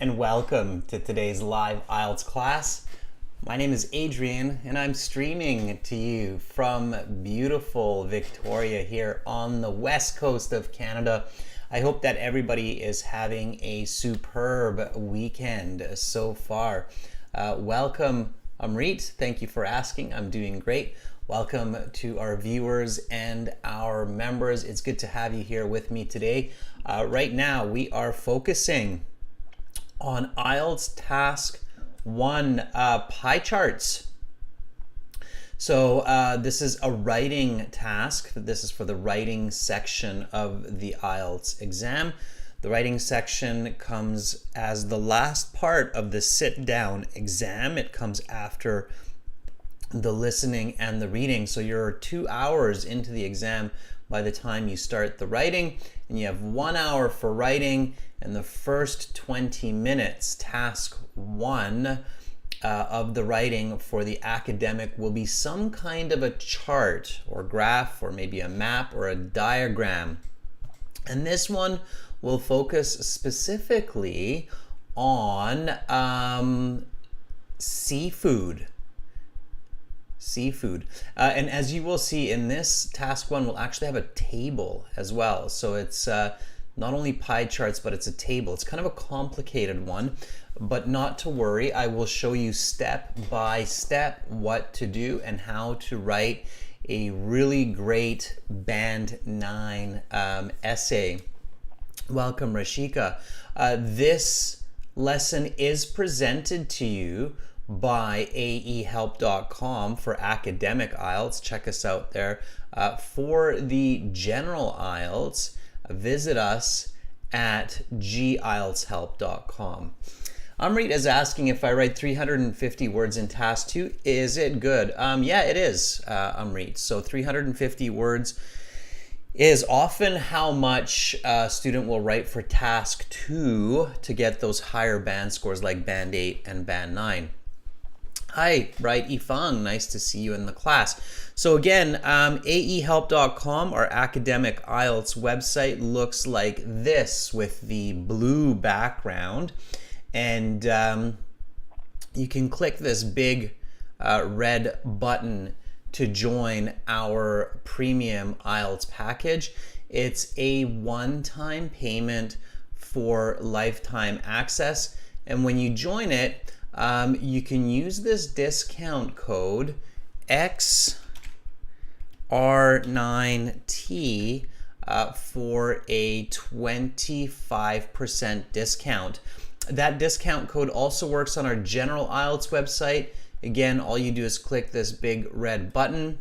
and welcome to today's live IELTS class. My name is Adrian and I'm streaming to you from beautiful Victoria here on the west coast of Canada. I hope that everybody is having a superb weekend so far. Welcome, Amrit. Thank you for asking. I'm doing great. Welcome to our viewers and our members. It's good to have you here with me today. Right now, we are focusing on IELTS Task 1 pie charts. So this is a writing task. This is for the writing section of the IELTS exam. The writing section comes as the last part of the sit-down exam. It comes after the listening and the reading. So you're 2 hours into the exam by the time you start the writing, and you have 1 hour for writing, and the first 20 minutes, task 1 of the writing for the academic will be some kind of a chart or graph or maybe a map or a diagram. And this one will focus specifically on seafood. And as you will see in this task 1, we'll actually have a table as well. So it's not only pie charts, but it's a table. It's kind of a complicated one, but not to worry. I will show you step by step what to do and how to write a really great Band 9 essay. Welcome, Rashika. This lesson is presented to you by aehelp.com for academic IELTS. Check us out there. For the general IELTS, visit us at gieltshelp.com. Amrit is asking if I write 350 words in task 2, is it good? Yeah, it is, Amrit. So 350 words is often how much a student will write for task 2 to get those higher band scores like Band 8 and Band 9. Hi, Bright Ifang, nice to see you in the class. So again, aehelp.com, our academic IELTS website, looks like this with the blue background. And you can click this big red button to join our premium IELTS package. It's a one-time payment for lifetime access. And when you join it, you can use this discount code XR9T for a 25% discount. That discount code also works on our general IELTS website. Again, all you do is click this big red button,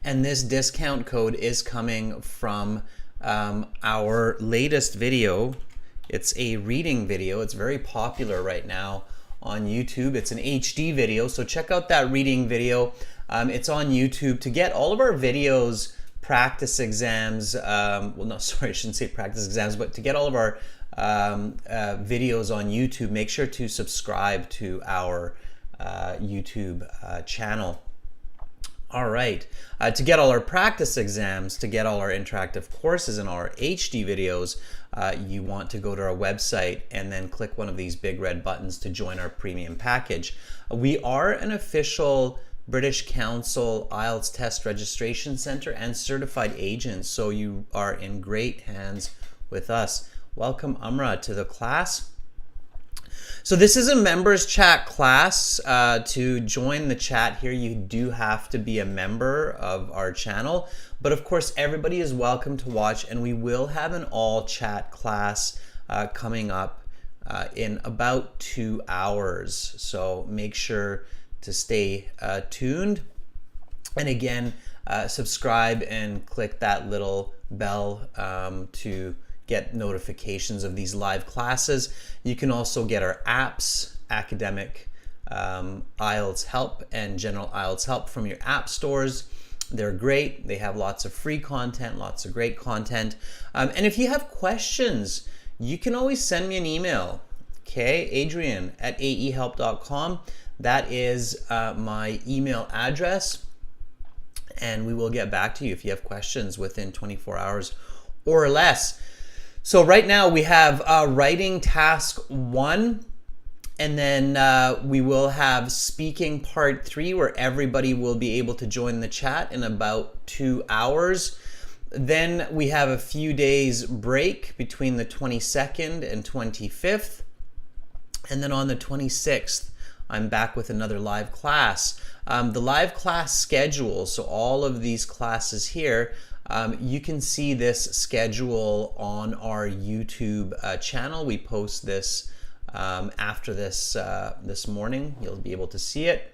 and this discount code is coming from our latest video. It's a reading video. It's very popular right now on YouTube. It's an HD video, so check out that reading video. It's on YouTube. To get all of our videos, practice exams, well, no, sorry, I shouldn't say practice exams, but to get all of our videos on YouTube, make sure to subscribe to our YouTube channel. All right, to get all our practice exams, to get all our interactive courses and all our HD videos, you want to go to our website and then click one of these big red buttons to join our premium package. We are an official British Council IELTS test registration center and certified agent, so you are in great hands with us. Welcome, Amra, to the class. So this is a members chat class. To join the chat here, you do have to be a member of our channel, but of course everybody is welcome to watch, and we will have an all chat class coming up in about 2 hours. So make sure to stay tuned, and again, subscribe and click that little bell to get notifications of these live classes. You can also get our apps, Academic IELTS Help and General IELTS Help, from your app stores. They're great. They have lots of free content, lots of great content. And if you have questions, you can always send me an email. Okay, Adrian at aehelp.com. That is my email address, and we will get back to you if you have questions within 24 hours or less. So right now we have writing task 1, and then we will have speaking part 3, where everybody will be able to join the chat in about 2 hours. Then we have a few days break between the 22nd and 25th. And then on the 26th, I'm back with another live class. The live class schedule, so all of these classes here, you can see this schedule on our YouTube channel. We post this after this morning. You'll be able to see it.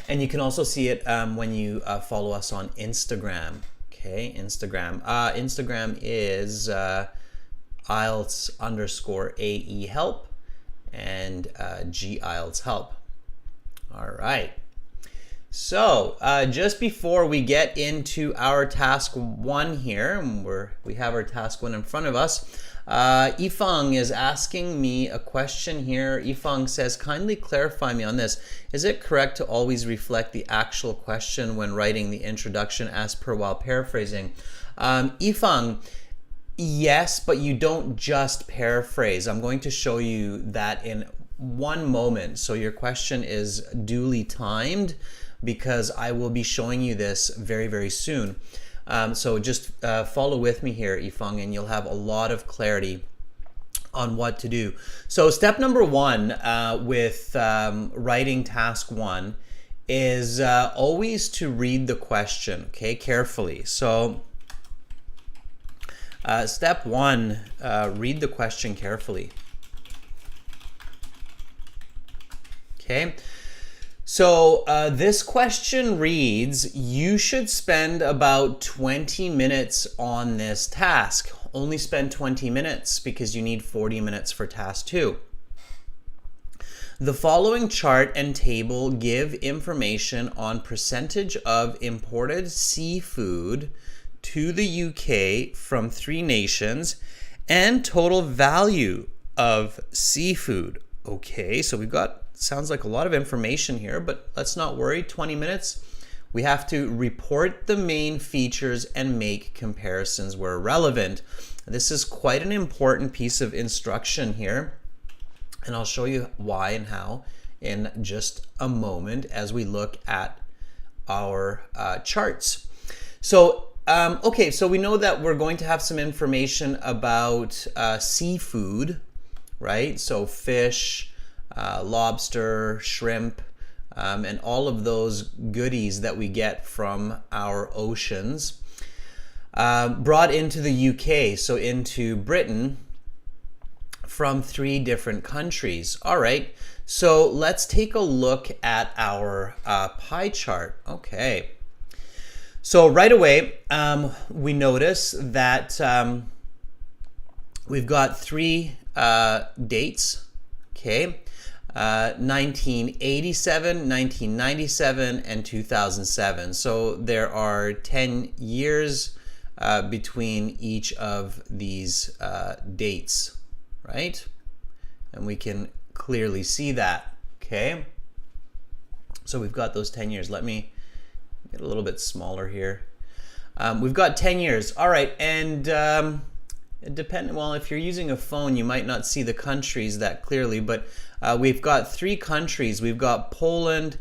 And you can also see it when you follow us on Instagram. Okay, Instagram. Instagram is IELTS_AE help and G IELTS help. All right. So just before we get into our task 1 here, we have our task 1 in front of us. Ifang is asking me a question here. Ifang says, kindly clarify me on this. Is it correct to always reflect the actual question when writing the introduction as per while paraphrasing? Ifang, yes, but you don't just paraphrase. I'm going to show you that in one moment. So your question is duly timed because I will be showing you this very, very soon. So just follow with me here, Ifang, and you'll have a lot of clarity on what to do. So step number 1 with writing task 1 is always to read the question, okay, carefully. So step 1, read the question carefully. Okay. So this question reads, you should spend about 20 minutes on this task. Only spend 20 minutes because you need 40 minutes for task 2. The following chart and table give information on percentage of imported seafood to the UK from 3 nations and total value of seafood. Okay, so we've got, sounds like a lot of information here, but let's not worry. 20 minutes. We have to report the main features and make comparisons where relevant. This is quite an important piece of instruction here, and I'll show you why and how in just a moment as we look at our charts. So okay, so we know that we're going to have some information about seafood, right? So fish, lobster, shrimp, and all of those goodies that we get from our oceans brought into the UK, so into Britain, from 3 different countries. All right, so let's take a look at our pie chart. Okay, so right away we notice that we've got 3 dates. Okay. 1987, 1997, and 2007. So there are 10 years between each of these dates, right? And we can clearly see that, okay? So we've got those 10 years. Let me get a little bit smaller here. We've got 10 years. All right, and well, if you're using a phone, you might not see the countries that clearly, but we've got 3 countries. We've got Poland,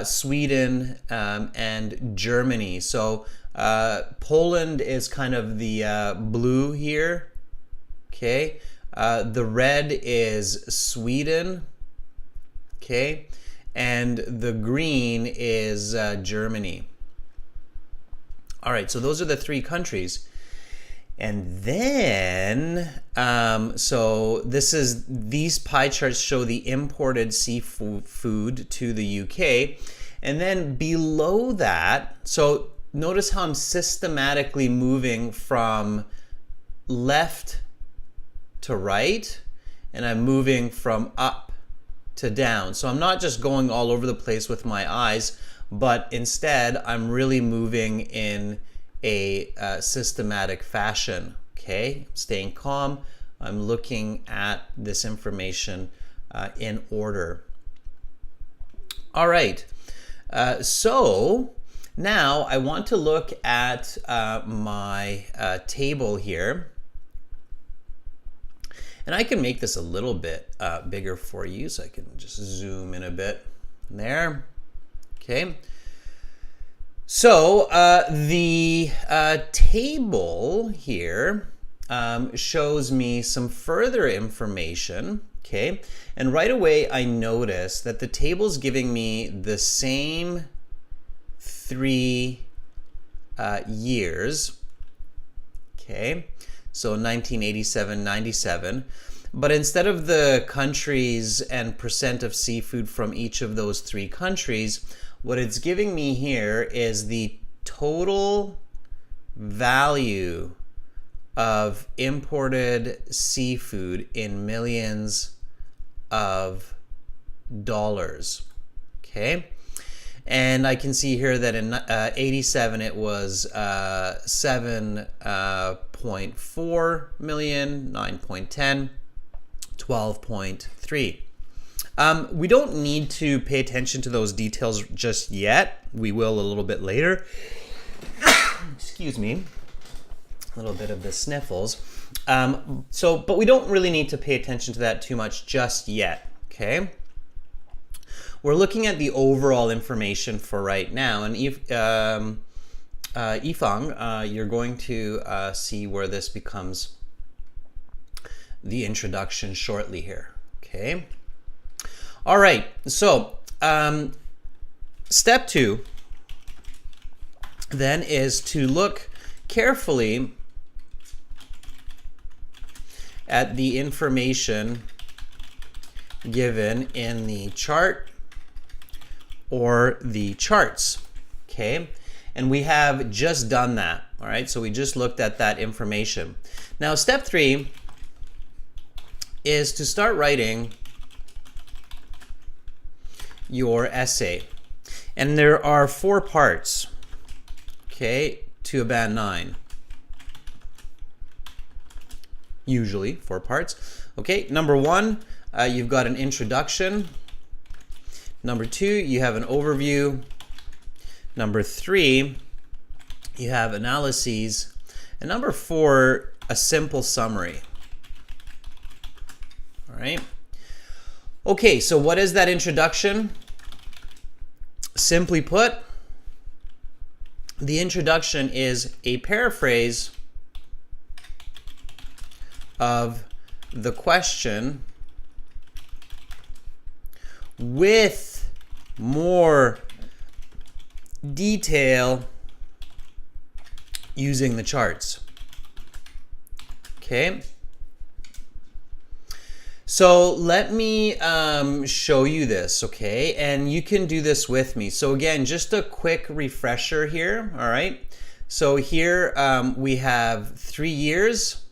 Sweden, and Germany. So Poland is kind of the blue here. Okay. The red is Sweden. Okay. And the green is Germany. All right. So those are the 3 countries. And then, so these pie charts show the imported seafood to the UK. And then below that, so notice how I'm systematically moving from left to right, and I'm moving from up to down. So I'm not just going all over the place with my eyes, but instead I'm really moving in a systematic fashion. Okay, staying calm. I'm looking at this information in order. All right, so now I want to look at my table here. And I can make this a little bit bigger for you, so I can just zoom in a bit there. Okay. So the table here shows me some further information. Okay, and right away I notice that the table's giving me the same 3 years. Okay, so 1987, 97. But instead of the countries and percent of seafood from each of those 3 countries, what it's giving me here is the total value of imported seafood in millions of dollars. Okay, and I can see here that in 87 it was 7.4 million, 9.10, 12.3. We don't need to pay attention to those details just yet. We will a little bit later. Excuse me. A little bit of the sniffles. But we don't really need to pay attention to that too much just yet, okay? We're looking at the overall information for right now, and Yifang, you're going to see where this becomes the introduction shortly here, okay? All right, so step 2 then is to look carefully at the information given in the chart or the charts, okay? And we have just done that, all right? So we just looked at that information. Now, step 3 is to start writing your essay. And there are 4 parts, okay, to a band 9. Usually 4 parts. Okay, number 1, you've got an introduction. Number 2, you have an overview. Number 3, you have analyses. And number 4, a simple summary. All right. Okay, so what is that introduction? Simply put, the introduction is a paraphrase of the question with more detail using the charts. Okay. So let me show you this, okay? And you can do this with me. So again, just a quick refresher here, all right? So here we have 3 years,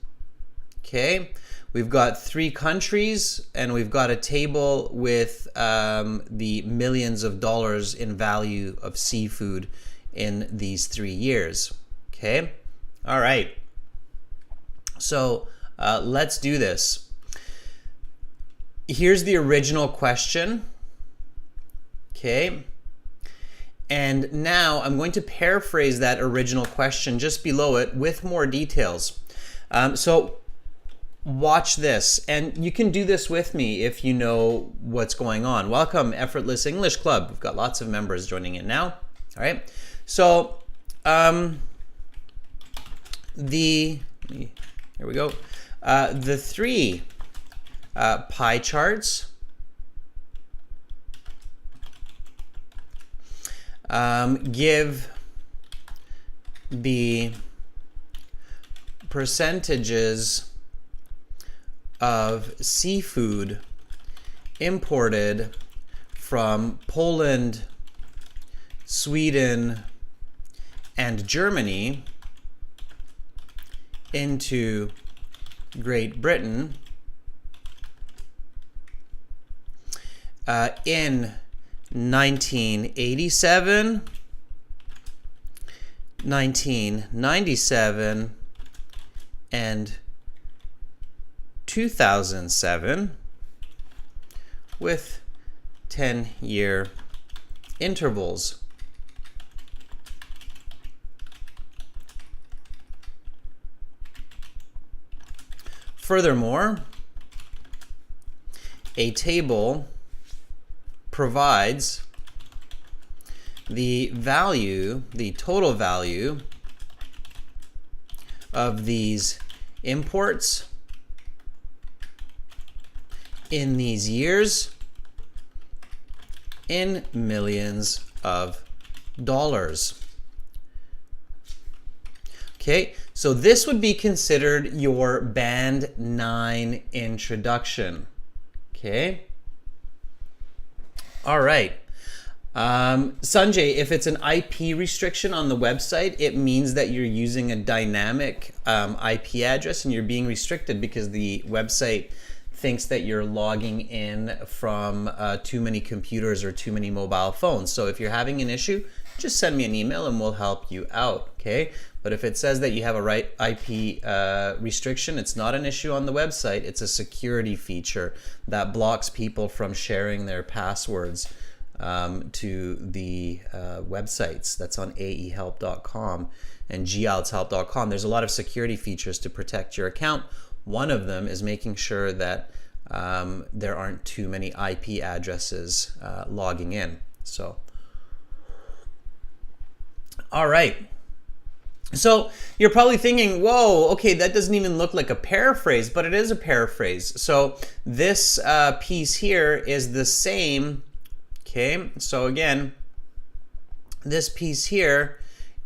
okay? We've got 3 countries, and we've got a table with the millions of dollars in value of seafood in these 3 years, okay? All right. So let's do this. Here's the original question, okay? And now I'm going to paraphrase that original question just below it with more details. So watch this, and you can do this with me if you know what's going on. Welcome, Effortless English Club. We've got lots of members joining in now. All right, so here we go. The 3 pie charts give the percentages of seafood imported from Poland, Sweden, and Germany into Great Britain in 1987, 1997, and 2007 with 10-year intervals. Furthermore, a table provides the value, the total value of these imports in these years in millions of dollars. Okay, so this would be considered your Band 9 introduction. Okay. All right. Sanjay, if it's an IP restriction on the website, it means that you're using a dynamic IP address and you're being restricted because the website thinks that you're logging in from too many computers or too many mobile phones. So if you're having an issue, just send me an email and we'll help you out, okay? But if it says that you have a right IP restriction, it's not an issue on the website. It's a security feature that blocks people from sharing their passwords to the websites. That's on aehelp.com and gieltshelp.com. There's a lot of security features to protect your account. One of them is making sure that there aren't too many IP addresses logging in. So, all right. So you're probably thinking, whoa, okay, that doesn't even look like a paraphrase, but it is a paraphrase. So this piece here is the same. Okay, so again, this piece here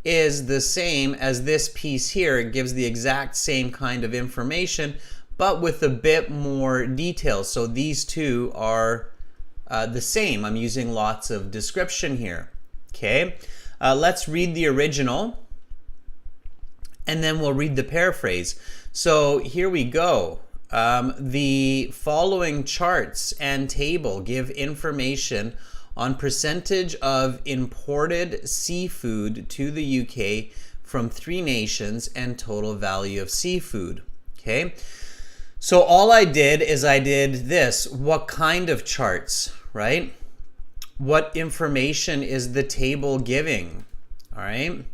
is the same as this piece here. It gives the exact same kind of information, but with a bit more detail. So these two are the same. I'm using lots of description here. Okay, let's read the original and then we'll read the paraphrase. So here we go. The following charts and table give information on percentage of imported seafood to the UK from 3 nations and total value of seafood. Okay, so all I did is I did this. What kind of charts, right? What information is the table giving? All right.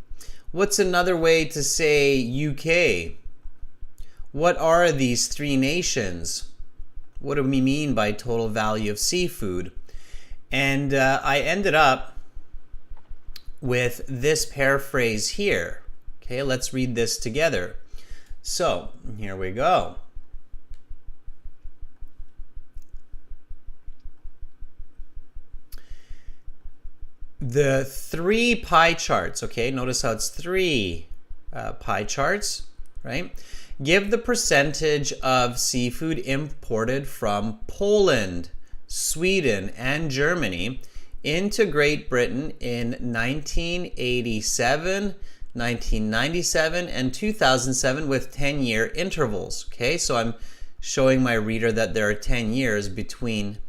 What's another way to say UK? What are these 3 nations? What do we mean by total value of seafood? And I ended up with this paraphrase here. Okay, let's read this together. So here we go. The 3 pie charts, okay, notice how it's 3 pie charts, right? Give the percentage of seafood imported from Poland, Sweden, and Germany into Great Britain in 1987, 1997, and 2007 with 10-year intervals. Okay, so I'm showing my reader that there are 10 years between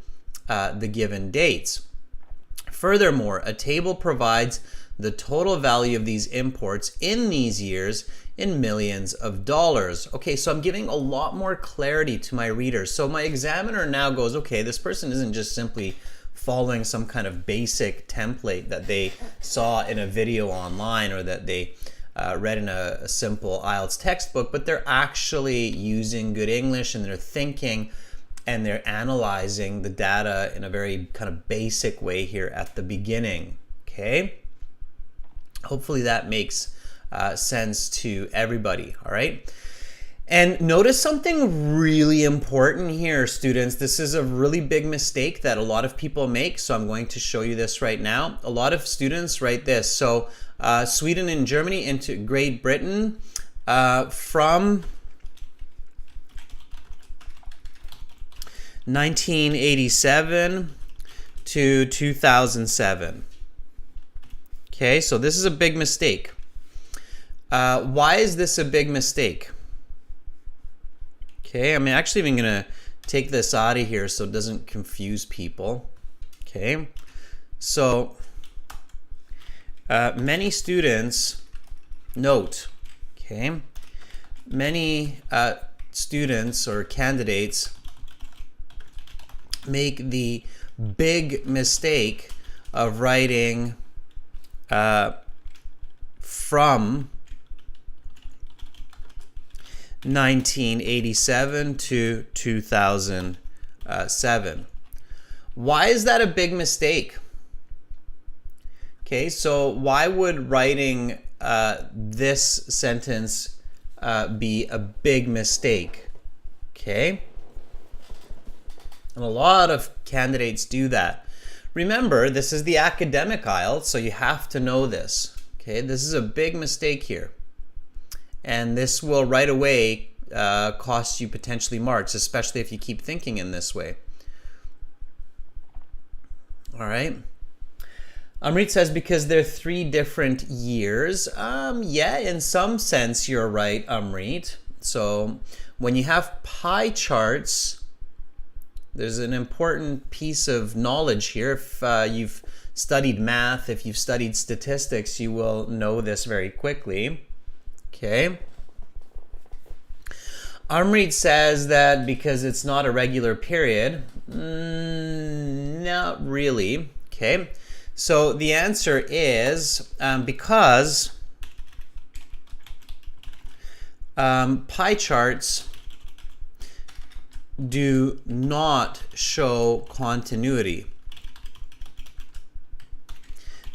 the given dates. Furthermore, a table provides the total value of these imports in these years in millions of dollars. Okay, so I'm giving a lot more clarity to my readers. So my examiner now goes, okay, this person isn't just simply following some kind of basic template that they saw in a video online or that they read in a simple IELTS textbook, but they're actually using good English and they're thinking and they're analyzing the data in a very kind of basic way here at the beginning. Okay, hopefully that makes sense to everybody. All right, and notice something really important here, students. This is a really big mistake that a lot of people make, so I'm going to show you this right now. A lot of students write this. So Sweden and Germany into Great Britain from 1987 to 2007. Okay, so this is a big mistake. Why is this a big mistake? Okay, I'm actually even gonna take this out of here so it doesn't confuse people. Okay, so many students note, okay, many students or candidates make the big mistake of writing from 1987 to 2007. 7. Why is that a big mistake? Okay, so why would writing this sentence be a big mistake? Okay, and a lot of candidates do that. Remember, this is the academic IELTS, so you have to know this. Okay, this is a big mistake here, and this will right away cost you potentially marks, especially if you keep thinking in this way. All right. Amrit says, because they're 3 different years. Yeah, in some sense you're right, Amrit. So when you have pie charts, there's an important piece of knowledge here. If you've studied math, if you've studied statistics, you will know this very quickly. Okay. Amrit says that because it's not a regular period. Not really. Okay. So the answer is because pie charts do not show continuity.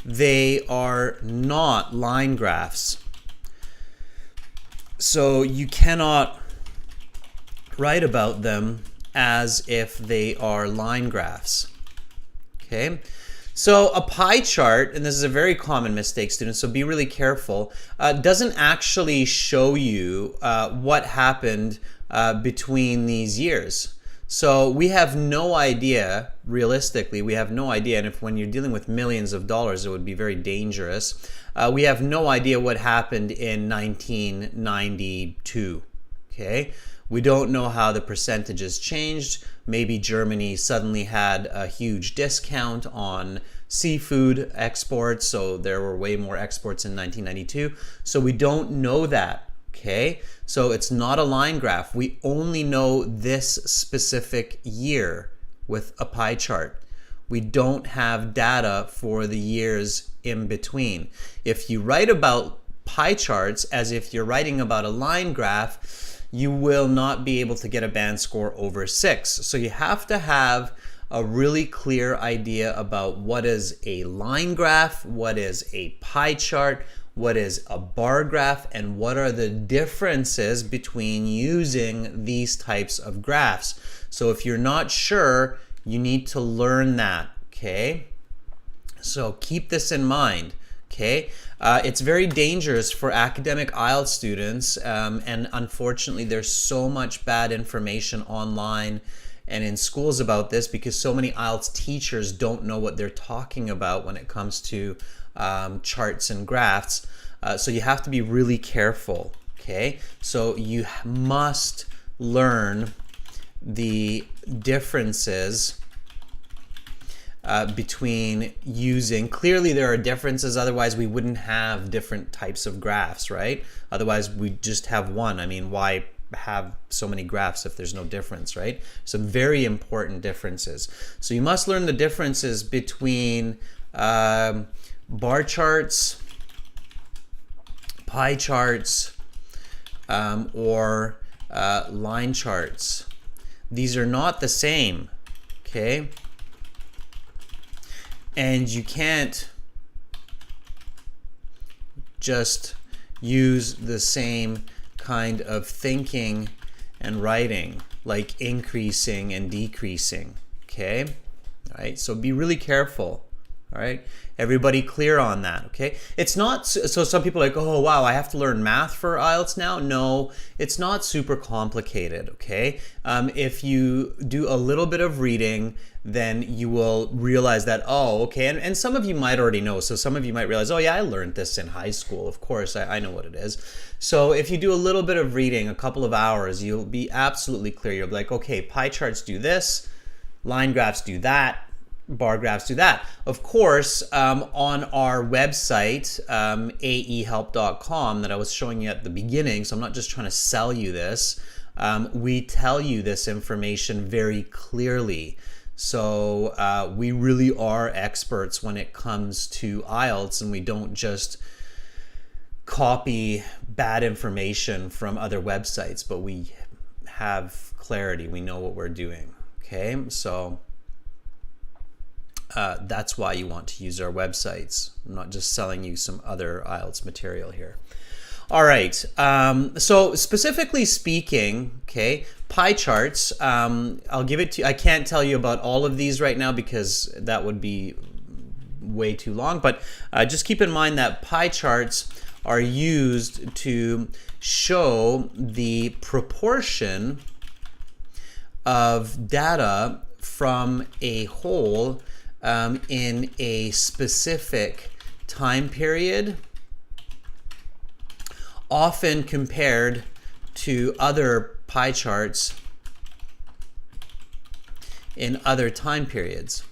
They are not line graphs. So you cannot write about them as if they are line graphs. Okay? So a pie chart, and this is a very common mistake, students, so be really careful, doesn't actually show you what happened between these years. So we have no idea, realistically, we have no idea, and if when you're dealing with millions of dollars, it would be very dangerous. We have no idea what happened in 1992, okay? We don't know how the percentages changed. Maybe Germany suddenly had a huge discount on seafood exports, so there were way more exports in 1992. So we don't know that, okay? So it's not a line graph. We only know this specific year with a pie chart. We don't have data for the years in between. If you write about pie charts as if you're writing about a line graph, you will not be able to get a band score over 6. So you have to have a really clear idea about what is a line graph, what is a pie chart, what is a bar graph, and what are the differences between using these types of graphs. So if you're not sure, you need to learn that, okay? So keep this in mind. Okay, it's very dangerous for academic IELTS students, and unfortunately there's so much bad information online and in schools about this because so many IELTS teachers don't know what they're talking about when it comes to charts and graphs. So you have to be really careful, okay? So you must learn the differences between using, clearly there are differences, otherwise we wouldn't have different types of graphs, right? Otherwise we just have one. I mean, why have so many graphs if there's no difference, right? Some very important differences. So you must learn the differences between bar charts, pie charts, or line charts. These are not the same, okay? And you can't just use the same kind of thinking and writing, like increasing and decreasing, okay? All right, so be really careful, all right? Everybody clear on that, okay? It's not, so some people are like, oh, wow, I have to learn math for IELTS now? No, it's not super complicated, okay? If you do a little bit of reading, then you will realize that, oh, okay, and some of you might already know. So some of you might realize, oh yeah, I learned this in high school. Of course, I know what it is. So if you do a little bit of reading, a couple of hours, you'll be absolutely clear. You'll be like, okay, pie charts do this, line graphs do that, bar graphs do that. Of course, on our website, aehelp.com, that I was showing you at the beginning, so I'm not just trying to sell you this, we tell you this information very clearly. So we really are experts when it comes to IELTS, and we don't just copy bad information from other websites, but we have clarity. We know what we're doing. Okay, so that's why you want to use our websites. I'm not just selling you some other IELTS material here. All right, so specifically speaking, okay, pie charts, I'll give it to, I can't tell you about all of these right now because that would be way too long, but just keep in mind that pie charts are used to show the proportion of data from a whole in a specific time period, often compared to other pie charts in other time periods.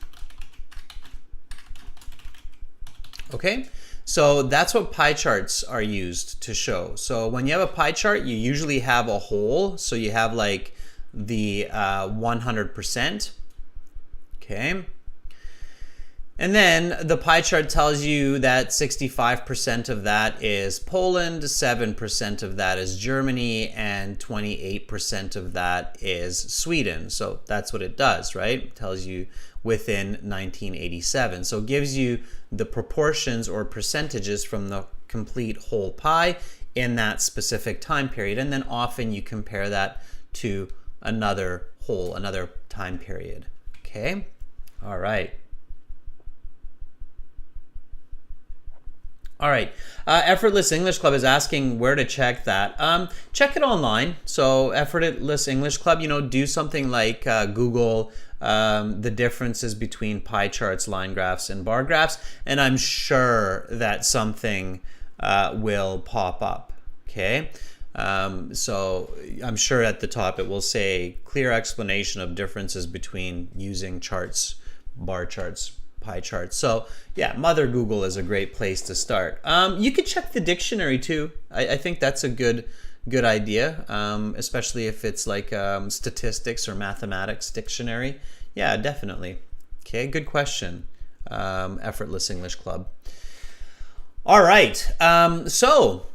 Okay, so that's what pie charts are used to show. So when you have a pie chart, you usually have a whole, so you have like the 100%, okay? And then the pie chart tells you that 65% of that is Poland, 7% of that is Germany, and 28% of that is Sweden. So that's what it does, right? It tells you within 1987. So it gives you the proportions or percentages from the complete whole pie in that specific time period. And then often you compare that to another whole, another time period. Okay? All right. All right, Effortless English Club is asking where to check that. Check it online. So Effortless English Club, you know, do something like Google the differences between pie charts, line graphs, and bar graphs, and I'm sure that something will pop up, okay? So I'm sure at the top it will say clear explanation of differences between using charts, bar charts, pie charts. So yeah, Mother Google is a great place to start. You could check the dictionary too. I think that's a good idea, especially if it's like statistics or mathematics dictionary. Yeah, definitely. Okay, good question, Effortless English Club. All right, so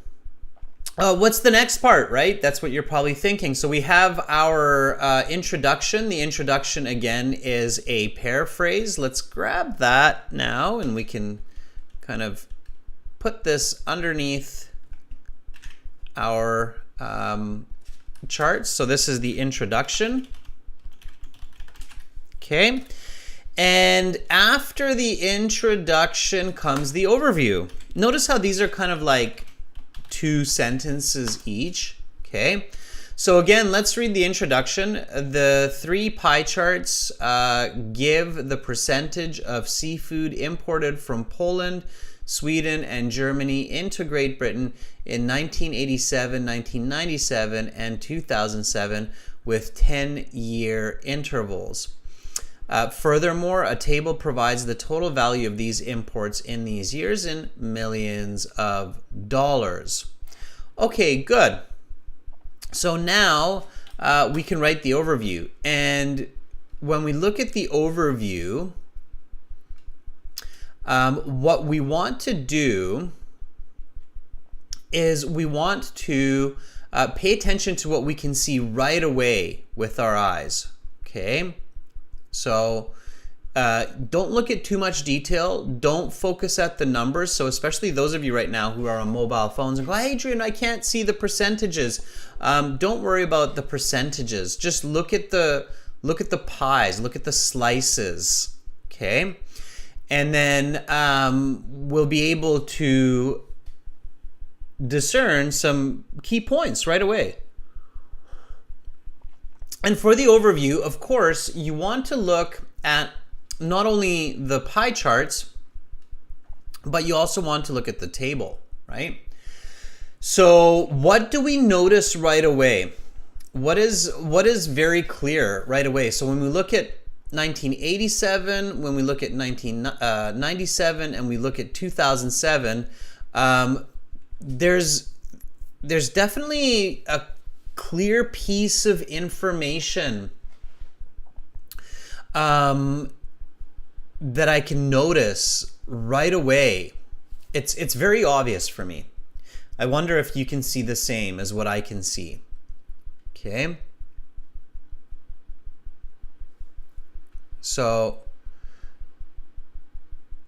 what's the next part, right? That's what you're probably thinking. So we have our introduction. The introduction, again, is a paraphrase. Let's grab that now, and we can kind of put this underneath our charts. So this is the introduction. Okay. And after the introduction comes the overview. Notice how these are kind of like 2 sentences each, okay? So again, let's read the introduction. The 3 pie charts give the percentage of seafood imported from Poland, Sweden, and Germany into Great Britain in 1987, 1997, and 2007 with 10-year intervals. Furthermore, a table provides the total value of these imports in these years in millions of dollars. Okay, good. So now we can write the overview. And when we look at the overview, what we want to do is we want to pay attention to what we can see right away with our eyes, okay? So don't look at too much detail. Don't focus at the numbers. So especially those of you right now who are on mobile phones and go, hey, Adrian, I can't see the percentages. Don't worry about the percentages. Just look at the pies. Look at the slices. Okay, and then we'll be able to discern some key points right away. And for the overview, of course, you want to look at not only the pie charts, but you also want to look at the table, right? So what do we notice right away? What is very clear right away? So when we look at 1987, when we look at 1997, and we look at 2007, there's definitely a clear piece of information that I can notice right away. It's very obvious for me. I wonder if you can see the same as what I can see. Okay. So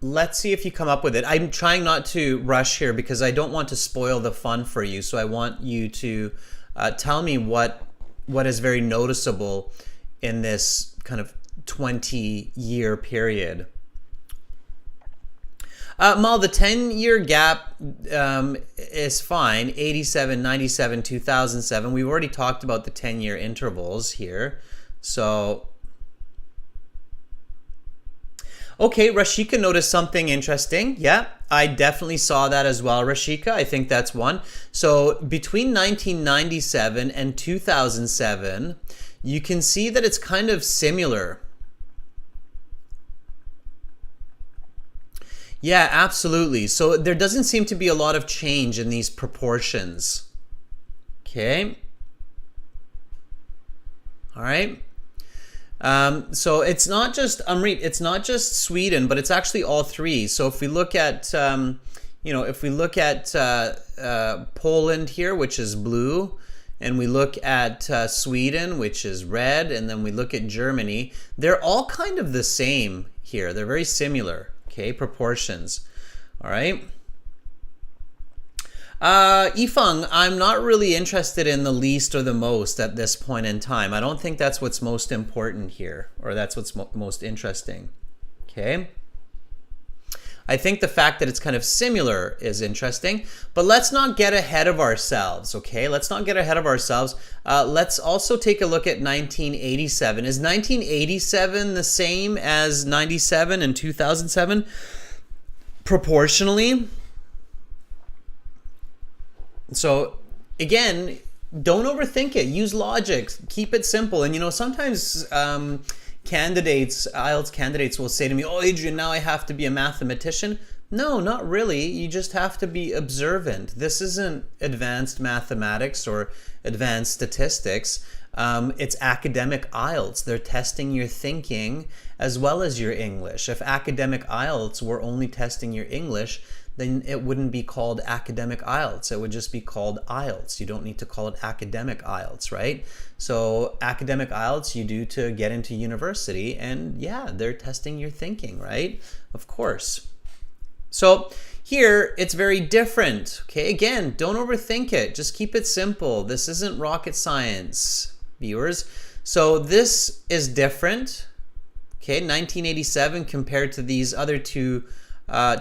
let's see if you come up with it. I'm trying not to rush here because I don't want to spoil the fun for you. So I want you to tell me what is very noticeable in this kind of 20-year period. Mal, the 10-year gap is fine. 87, 97, 2007. We've already talked about the 10-year intervals here. So, okay, Rashika noticed something interesting. Yeah, I definitely saw that as well, Rashika. I think that's one. So between 1997 and 2007, you can see that it's kind of similar. Yeah, absolutely. So there doesn't seem to be a lot of change in these proportions. Okay. All right. So it's not just it's not just Sweden, but it's actually all three. So if we look at if we look at Poland here, which is blue, and we look at Sweden, which is red, and then we look at Germany, they're all kind of the same here. They're very similar. Okay, proportions. All right. Ifang, I'm not really interested in the least or the most at this point in time. I don't think that's what's most important here, or that's what's most interesting. Okay. I think the fact that it's kind of similar is interesting, but let's not get ahead of ourselves, okay? Let's not get ahead of ourselves. Let's also take a look at 1987. Is 1987 the same as 97 and 2007 proportionally? So again, don't overthink it. Use logic. Keep it simple. And sometimes IELTS candidates will say to me, oh, Adrian, now I have to be a mathematician. No, not really. You just have to be observant. This isn't advanced mathematics or advanced statistics. It's academic IELTS. They're testing your thinking as well as your English. If academic IELTS were only testing your English, then it wouldn't be called academic IELTS. It would just be called IELTS. You don't need to call it academic IELTS, right? So academic IELTS you do to get into university, and yeah, they're testing your thinking, right? Of course. So here, it's very different, okay? Again, don't overthink it. Just keep it simple. This isn't rocket science, viewers. So this is different, okay? 1987 compared to these other two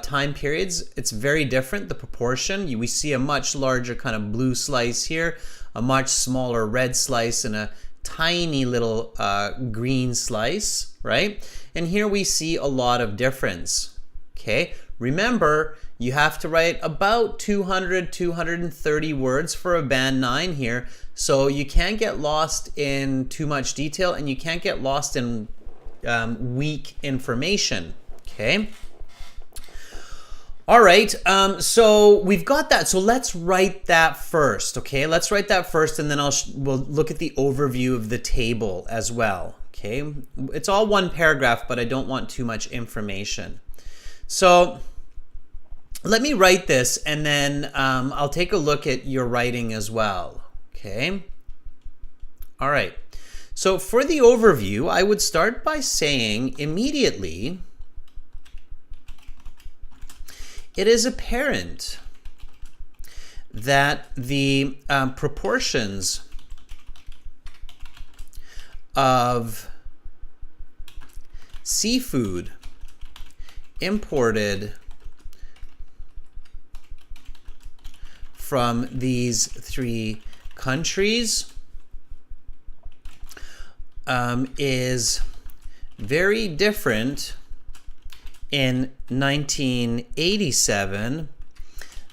time periods, it's very different. The proportion, we see a much larger kind of blue slice here, a much smaller red slice, and a tiny little green slice, right? And here we see a lot of difference, okay? Remember, you have to write about 200, 230 words for a band 9 here, so you can't get lost in too much detail, and you can't get lost in weak information, okay? All right, so we've got that. So let's write that first, okay? Let's write that first, and then we'll look at the overview of the table as well, okay? It's all one paragraph, but I don't want too much information. So let me write this, and then I'll take a look at your writing as well, okay? All right, so for the overview, I would start by saying immediately, it is apparent that the proportions of seafood imported from these three countries is very different in 1987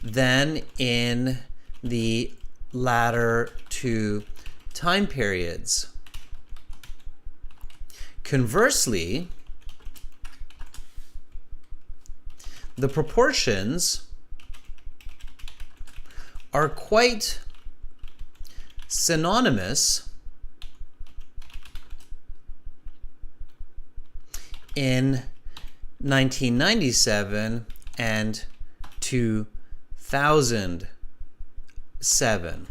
than in the latter two time periods. Conversely, the proportions are quite synonymous in 1997 and 2007.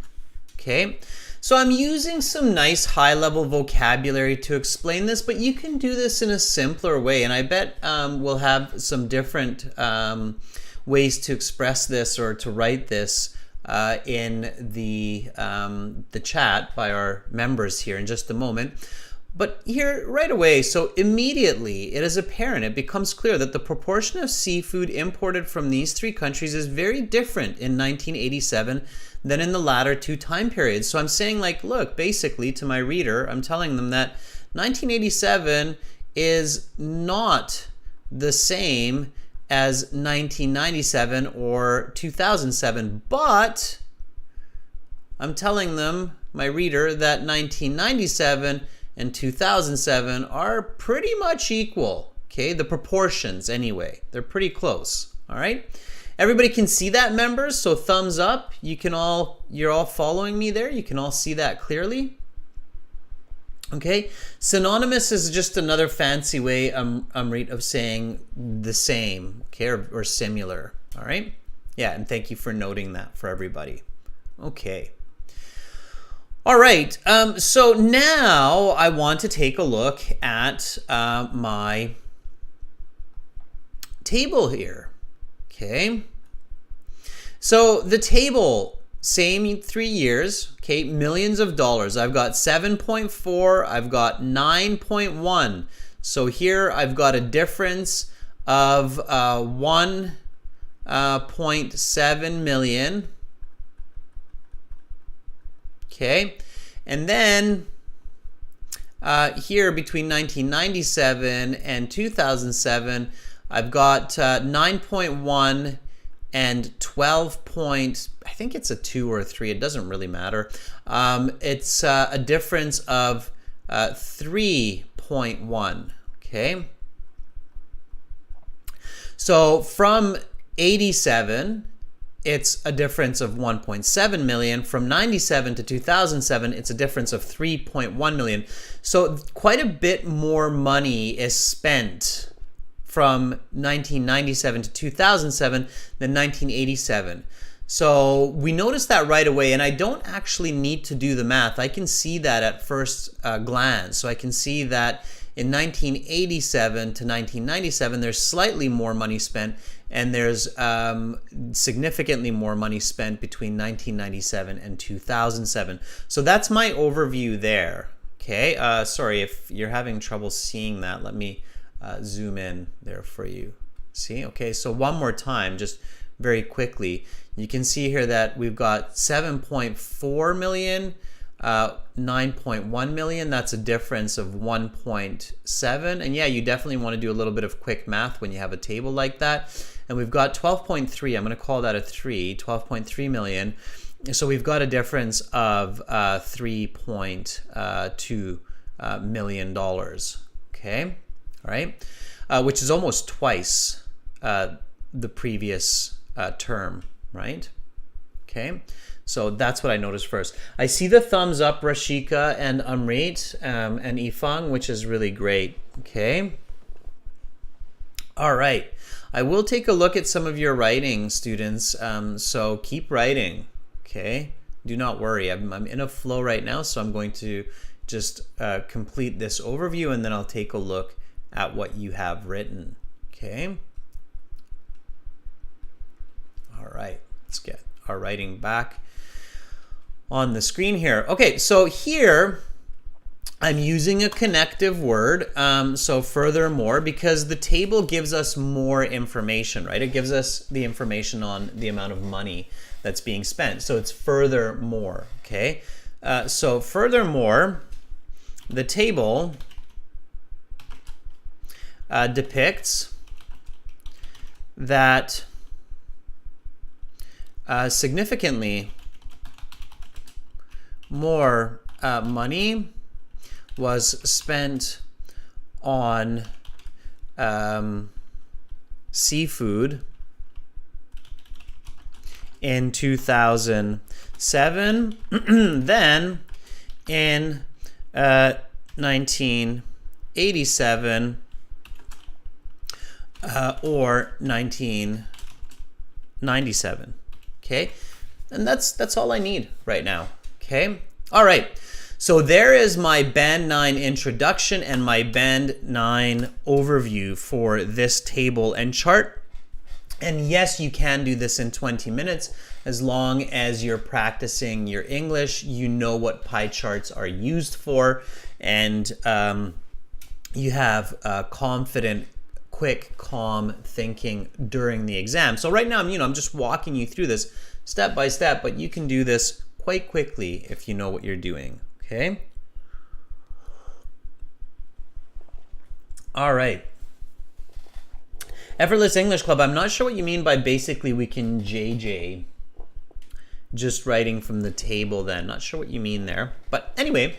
Okay, So I'm using some nice high-level vocabulary to explain this, but you can do this in a simpler way, and I bet we'll have some different ways to express this or to write this in the chat by our members here in just a moment. But here right away, so immediately it is apparent, it becomes clear that the proportion of seafood imported from these three countries is very different in 1987 than in the latter two time periods. So I'm saying, like, look, basically to my reader, I'm telling them that 1987 is not the same as 1997 or 2007, but I'm telling them, my reader, that 1997 and 2007 are pretty much equal. Okay, the proportions anyway, they're pretty close. All right, everybody can see that, members, so thumbs up. You're all following me there. You can all see that clearly. Okay, synonymous is just another fancy way, Amrit, of saying the same, okay, or similar. All right, yeah, and thank you for noting that for everybody. Okay. All right, so now I want to take a look at my table here, okay? So the table, same 3 years, okay, millions of dollars. I've got 7.4, I've got 9.1. So here I've got a difference of 1.7 million. Okay, and then here between 1997 and 2007, I've got 9.1 and 12 point, I think it's a 2 or a 3, it doesn't really matter. It's a difference of 3.1, okay? So from 87, it's a difference of 1.7 million. From 97 to 2007, it's a difference of 3.1 million. So quite a bit more money is spent from 1997 to 2007 than 1987. So we notice that right away, and I don't actually need to do the math. I can see that at first glance. So I can see that in 1987 to 1997, there's slightly more money spent, and there's significantly more money spent between 1997 and 2007. So that's my overview there. Okay, sorry if you're having trouble seeing that. Let me zoom in there for you. See, okay, so one more time, just very quickly. You can see here that we've got 7.4 million, 9.1 million. That's a difference of 1.7. And yeah, you definitely want to do a little bit of quick math when you have a table like that. And we've got 12.3. I'm going to call that a 3, 12.3 million. So we've got a difference of $3.2 million. Okay, all right, which is almost twice the previous term, right? Okay, so that's what I noticed first. I see the thumbs up, Rashika and Amrit and Ifang, which is really great. Okay, all right. I will take a look at some of your writing, students, so keep writing, okay? Do not worry. I'm in a flow right now, so I'm going to just complete this overview, and then I'll take a look at what you have written, okay? All right, let's get our writing back on the screen here. Okay, so here I'm using a connective word, so furthermore, because the table gives us more information, right? It gives us the information on the amount of money that's being spent. So it's furthermore, okay? So furthermore, the table depicts that significantly more money was spent on seafood in 2007 than in 1987 or 1997. Okay, and that's all I need right now. Okay. All right, so there is my Band 9 introduction and my Band 9 overview for this table and chart. And yes, you can do this in 20 minutes as long as you're practicing your English, you know what pie charts are used for, and you have confident, quick, calm thinking during the exam. So right now, I'm just walking you through this step by step, but you can do this quite quickly if you know what you're doing, okay? All right. Effortless English Club, I'm not sure what you mean by basically we can JJ, just writing from the table then. Not sure what you mean there. But anyway,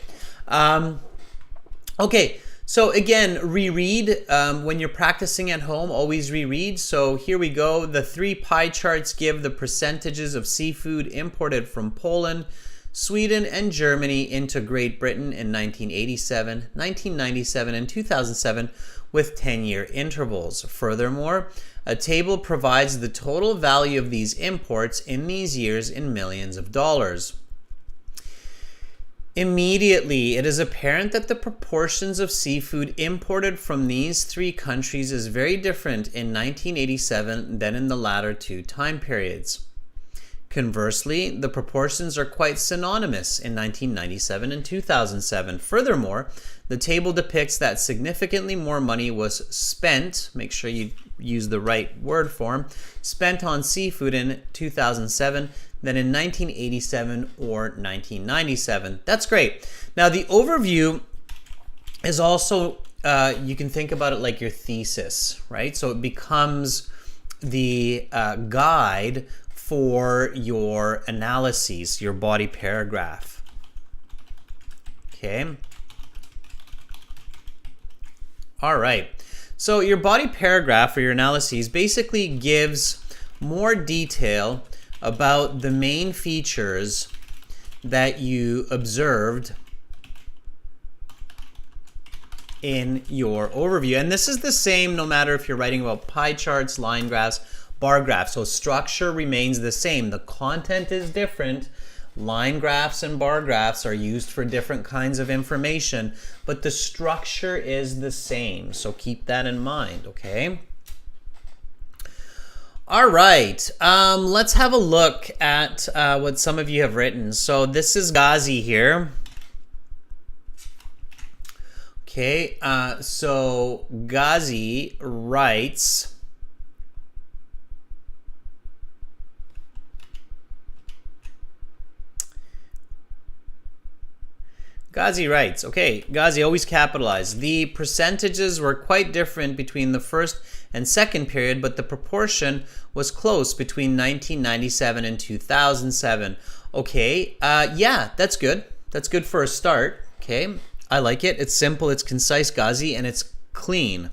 okay, so again, reread. When you're practicing at home, always reread. So here we go. The 3 pie charts give the percentages of seafood imported from Poland, Sweden, and Germany into Great Britain in 1987, 1997, and 2007 with 10-year intervals. Furthermore, a table provides the total value of these imports in these years in millions of dollars. Immediately, it is apparent that the proportions of seafood imported from these 3 countries is very different in 1987 than in the latter 2 time periods. Conversely, the proportions are quite synonymous in 1997 and 2007. Furthermore, the table depicts that significantly more money was spent, make sure you use the right word form, spent on seafood in 2007 than in 1987 or 1997. That's great. Now, the overview is also, you can think about it like your thesis, right? So it becomes the guide for your analyses, your body paragraph. Okay. All right. So your body paragraph or your analyses basically gives more detail about the main features that you observed in your overview. And this is the same no matter if you're writing about pie charts, line graphs, bar graphs. So structure remains the same. The content is different. Line graphs and bar graphs are used for different kinds of information, but the structure is the same. So keep that in mind, okay? All right, let's have a look at what some of you have written. So this is Ghazi here. Okay, so Ghazi writes, okay, Ghazi, always capitalized. The percentages were quite different between the first and second period, but the proportion was close between 1997 and 2007. Okay, yeah, that's good. That's good for a start, okay? I like it. It's simple, it's concise, Ghazi, and it's clean.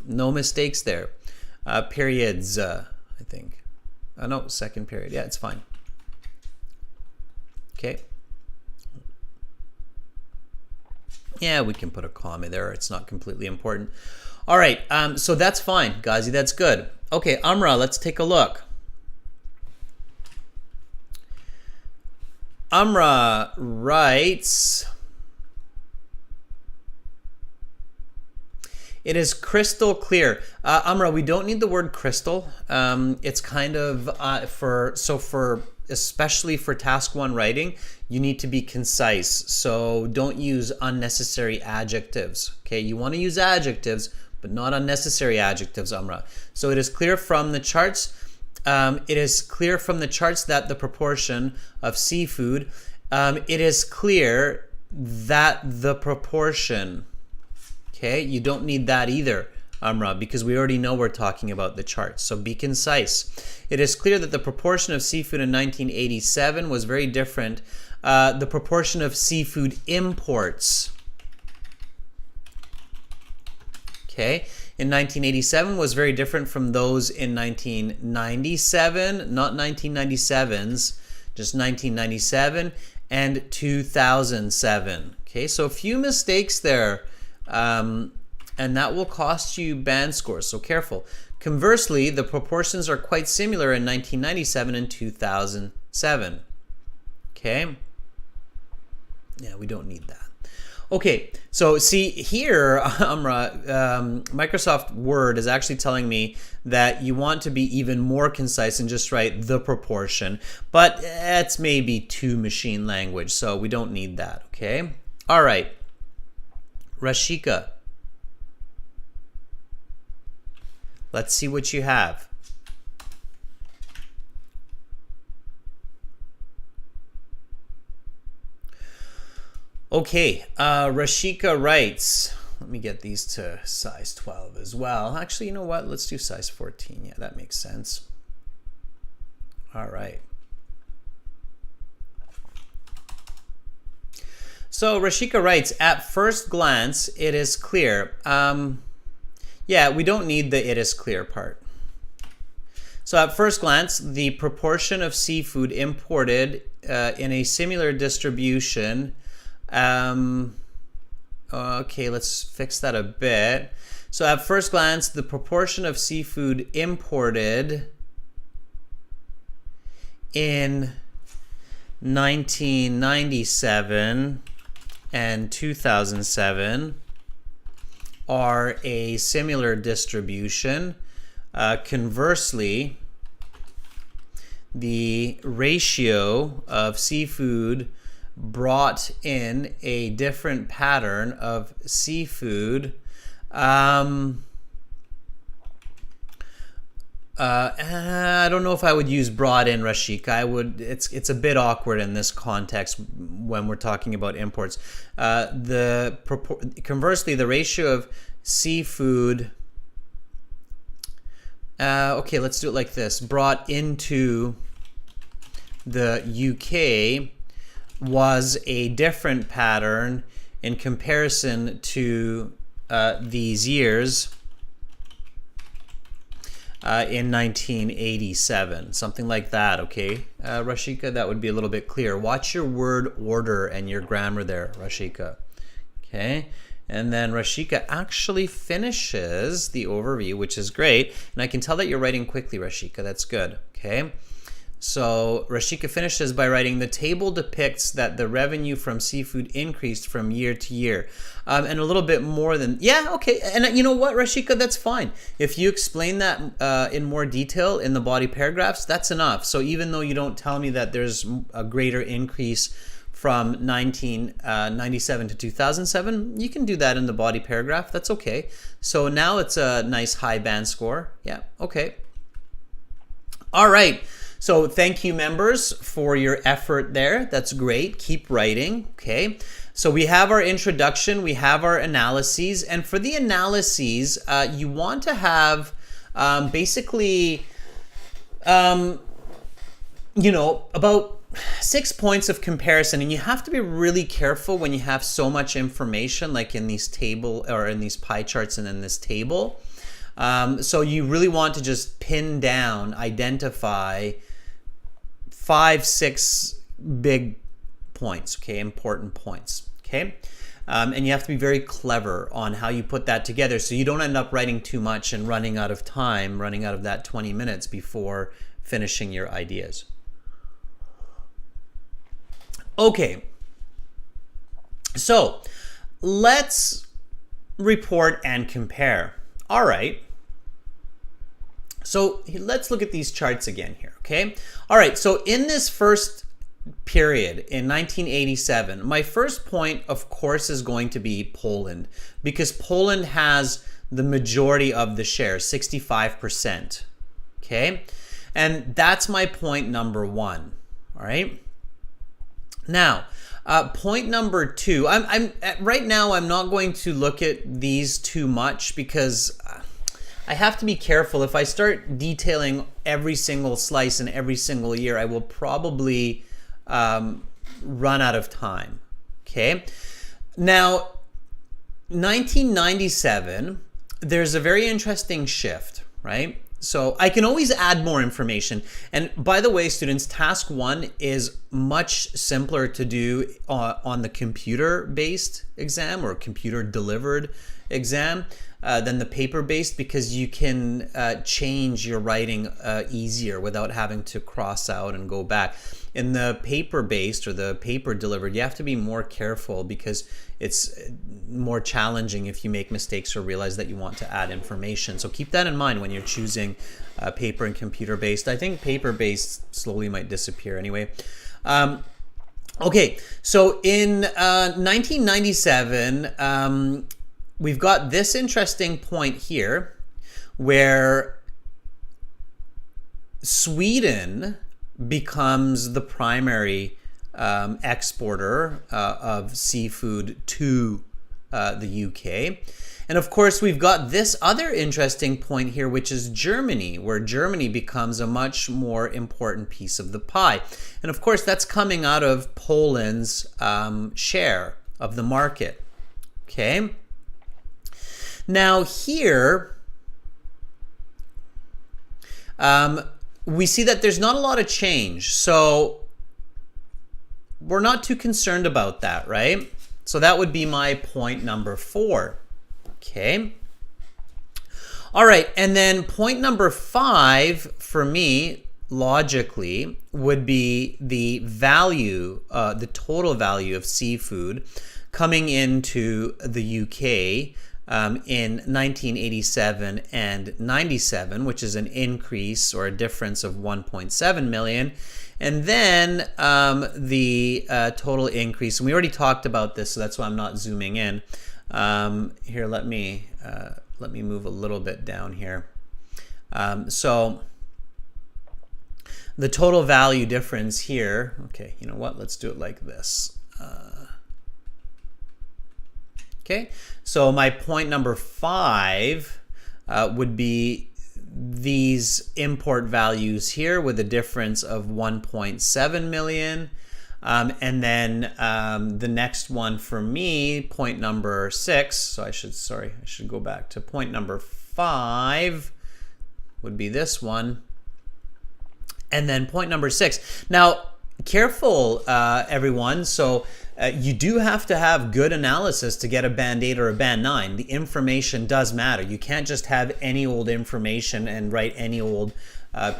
No mistakes there. Periods, I think. No, second period. Yeah, it's fine. Okay. Yeah, we can put a comma there. It's not completely important. All right, so that's fine, Ghazi. That's good. Okay, Amra, let's take a look. Amra writes, it is crystal clear. Amra, we don't need the word crystal. It's kind of especially for task 1 writing, you need to be concise. So don't use unnecessary adjectives. Okay, you want to use adjectives, but not unnecessary adjectives, Amra. So it is clear from the charts. It is clear from the charts that the proportion of seafood. It is clear that the proportion. Okay, you don't need that either, Amra, because we already know we're talking about the charts. So be concise. It is clear that the proportion of seafood in 1987 was very different. The proportion of seafood imports, okay, in 1987 was very different from those in 1997, not 1997s, just 1997 and 2007. Okay, so a few mistakes there. And that will cost you band scores, so careful. Conversely, the proportions are quite similar in 1997 and 2007. Okay. Yeah, we don't need that. Okay, so see here, Amra, Microsoft Word is actually telling me that you want to be even more concise and just write the proportion, but it's maybe too machine language, so we don't need that, okay? All right, Rashika, let's see what you have. Okay, Rashika writes, let me get these to size 12 as well. Actually, you know what? Let's do size 14. Yeah, that makes sense. All right. So Rashika writes, at first glance, it is clear. Yeah, we don't need the it is clear part. So at first glance, the proportion of seafood imported in a similar distribution. Okay, let's fix that a bit. So at first glance, the proportion of seafood imported in 1997 and 2007 are a similar distribution. Conversely, the ratio of seafood brought in a different pattern of seafood. I don't know if I would use brought in, Rashika. I would. It's a bit awkward in this context when we're talking about imports. Conversely, the ratio of seafood. Okay, let's do it like this. Brought into the UK was a different pattern in comparison to these years in 1987, something like that. Okay, Rashika, that would be a little bit clearer. Watch your word order and your grammar there, Rashika. Okay, and then Rashika actually finishes the overview, which is great, and I can tell that you're writing quickly, Rashika. That's good. Okay. So Rashika finishes by writing, the table depicts that the revenue from seafood increased from year to year. And a little bit more than, yeah, okay. And you know what, Rashika, that's fine. If you explain that in more detail in the body paragraphs, that's enough. So even though you don't tell me that there's a greater increase from 1997 to 2007, you can do that in the body paragraph. That's okay. So now it's a nice high band score. Yeah, okay. All right. So thank you, members, for your effort there. That's great. Keep writing. Okay. So we have our introduction, we have our analyses, and for the analyses, you want to have basically, about 6 points of comparison, and you have to be really careful when you have so much information, like in these table or in these pie charts and in this table. So you really want to just pin down, identify 5-6 big points, okay, important points, okay? And you have to be very clever on how you put that together so you don't end up writing too much and running out of time, running out of that 20 minutes before finishing your ideas. Okay, so let's report and compare. All right. So let's look at these charts again here, okay? All right, so in this first period in 1987, my first point, of course, is going to be Poland, because Poland has the majority of the share, 65%, okay? And that's my point number one, all right? Now, point number two, right now I'm not going to look at these too much because I have to be careful. If I start detailing every single slice in every single year, I will probably run out of time. Okay. Now, 1997, there's a very interesting shift, right? So I can always add more information. And by the way, students, task one is much simpler to do on the computer-based exam or computer-delivered exam than the paper-based, because you can change your writing easier without having to cross out and go back. in the paper-based or the paper delivered, you have to be more careful because it's more challenging if you make mistakes or realize that you want to add information. So keep that in mind when you're choosing paper and computer-based. I think paper-based slowly might disappear anyway. Okay, so in 1997, we've got this interesting point here where Sweden becomes the primary exporter of seafood to the UK. And of course, we've got this other interesting point here, which is Germany, where Germany becomes a much more important piece of the pie. And of course, that's coming out of Poland's share of the market. Okay. Now here, we see that there's not a lot of change. So we're not too concerned about that, right? So that would be my point number 4. Okay. All right. And then point number 5 for me, logically, would be the value, the total value of seafood coming into the UK in 1987 and 97, which is an increase or a difference of 1.7 million. And then the total increase, and we already talked about this, so that's why I'm not zooming in. Here, let me move a little bit down here. So the total value difference here, okay, you know what, let's do it like this. Okay, so my point number 5 would be these import values here with a difference of 1.7 million. And then the next one for me, point number 6, so I should go back to point number 5 would be this one. And then point number 6. Now, careful, everyone. So you do have to have good analysis to get a band 8 or a band 9. The information does matter. You can't just have any old information and write any old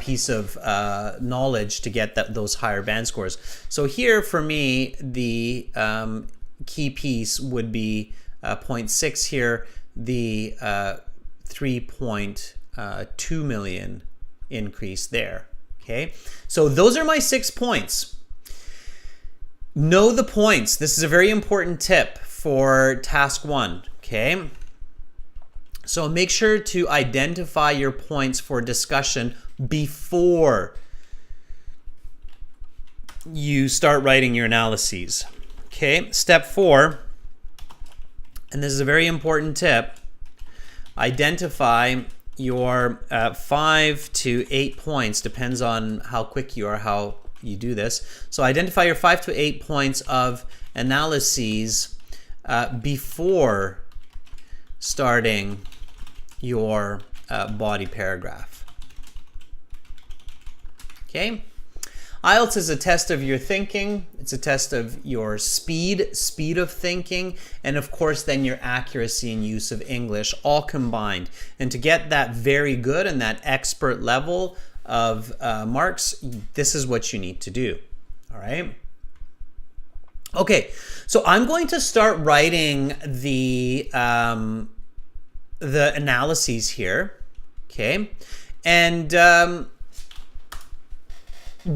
piece of knowledge to get those higher band scores. So here for me, the key piece would be point 6 here, the 3.2 million increase there. Okay, so those are my 6 points. Know the points. This is a very important tip for task 1. Okay, so make sure to identify your points for discussion before you start writing your analyses. Okay, step 4, and this is a very important tip, identify your 5 to 8 points, depends on how quick you are, how you do this. So identify your 5 to 8 points of analyses before starting your body paragraph. Okay? IELTS is a test of your thinking. It's a test of your speed of thinking, and of course then your accuracy and use of English, all combined. And to get that very good and that expert level of marks, this is what you need to do. All right? Okay, so I'm going to start writing the analyses here. Okay? And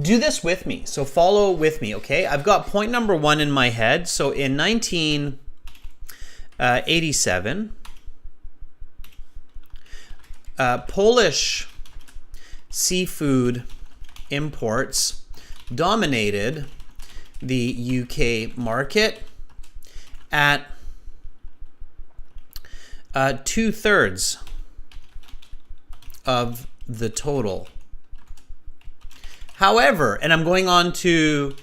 do this with me. So follow with me, okay? I've got point number 1 in my head. So in 1987, Polish seafood imports dominated the UK market at 2/3 of the total. However, and I'm going on to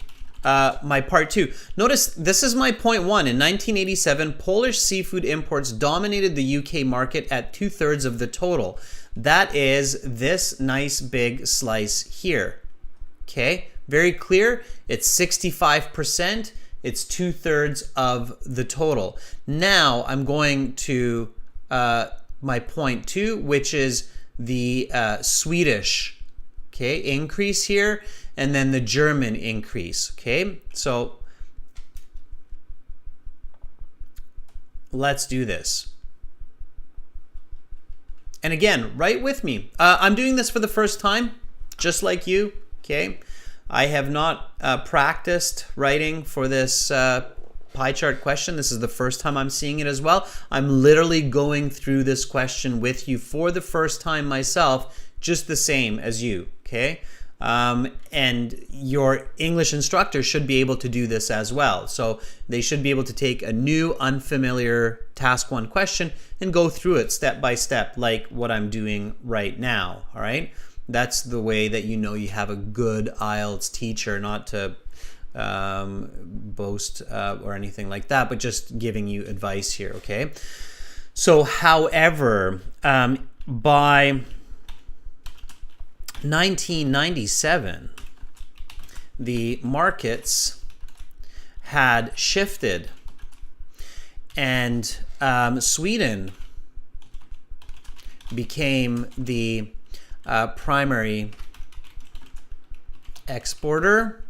my part 2. Notice this is my point 1. In 1987, Polish seafood imports dominated the UK market at 2/3 of the total. That is this nice big slice here. Okay, very clear. It's 65%. It's 2/3 of the total. Now I'm going to my point 2, which is the Swedish okay, increase here, and then the German increase, okay? So let's do this. And again, write with me. I'm doing this for the first time, just like you, okay? I have not practiced writing for this pie chart question. This is the first time I'm seeing it as well. I'm literally going through this question with you for the first time myself, just the same as you, okay? And your English instructor should be able to do this as well. So they should be able to take a new, unfamiliar task 1 question and go through it step by step, like what I'm doing right now, all right? That's the way that you know you have a good IELTS teacher, not to boast or anything like that, but just giving you advice here, okay? So, however, by 1997, the markets had shifted, and Sweden became the primary exporter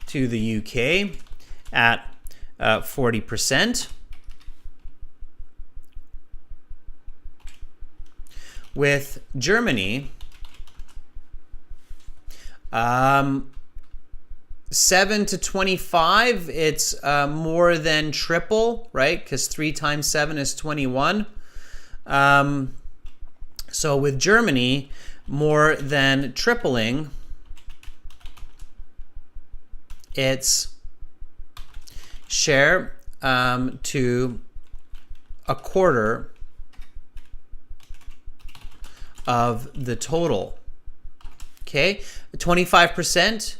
to the UK at 40%, with Germany 7 to 25, it's more than triple, right? Because 3 times 7 is 21. So with Germany more than tripling its share to a quarter of the total. Okay, 25%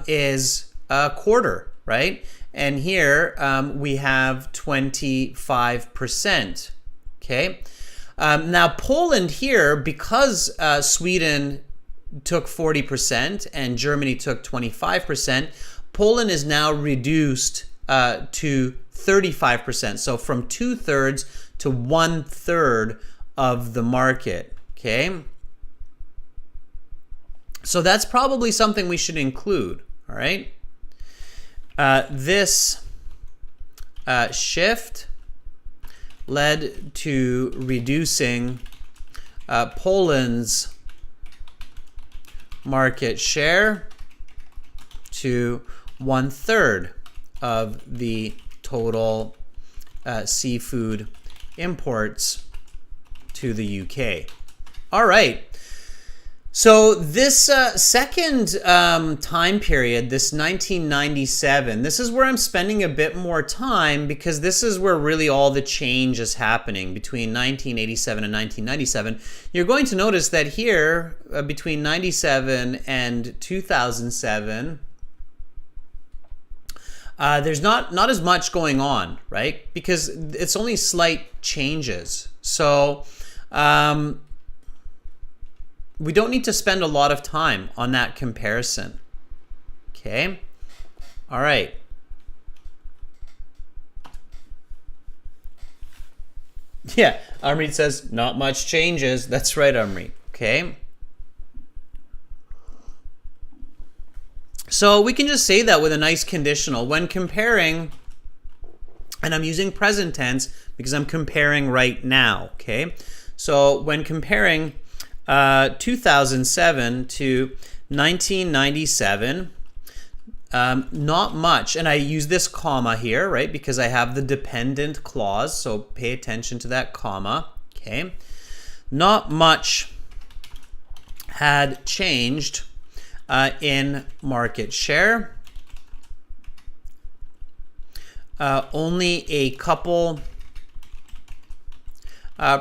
is a quarter, right? And here we have 25%. Okay, now Poland here, because Sweden took 40% and Germany took 25%, Poland is now reduced to 35%. So from 2/3 to 1/3 of the market. Okay. So that's probably something we should include, all right? This shift led to reducing Poland's market share to 1/3 of the total seafood imports to the UK. All right. So this second time period, this 1997, this is where I'm spending a bit more time, because this is where really all the change is happening between 1987 and 1997. You're going to notice that here, between 97 and 2007, there's not as much going on, right? Because it's only slight changes. So we don't need to spend a lot of time on that comparison. Okay? All right. Yeah, Amrit says, not much changes. That's right, Amrit. Okay? So we can just say that with a nice conditional. When comparing, and I'm using present tense because I'm comparing right now, okay? So when comparing 2007 to 1997, not much, and I use this comma here, right, because I have the dependent clause, so pay attention to that comma, okay? Not much had changed in market share. Only a couple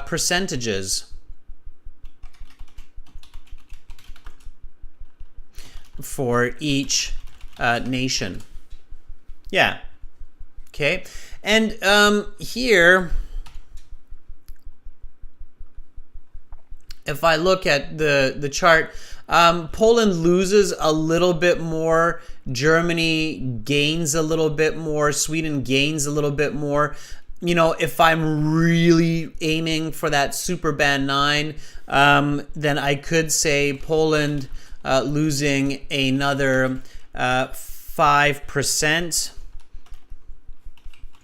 percentages for each nation. Yeah. Okay. And here, if I look at the chart, Poland loses a little bit more, Germany gains a little bit more, Sweden gains a little bit more. you know, if I'm really aiming for that super band 9, then I could say Poland losing another 5%.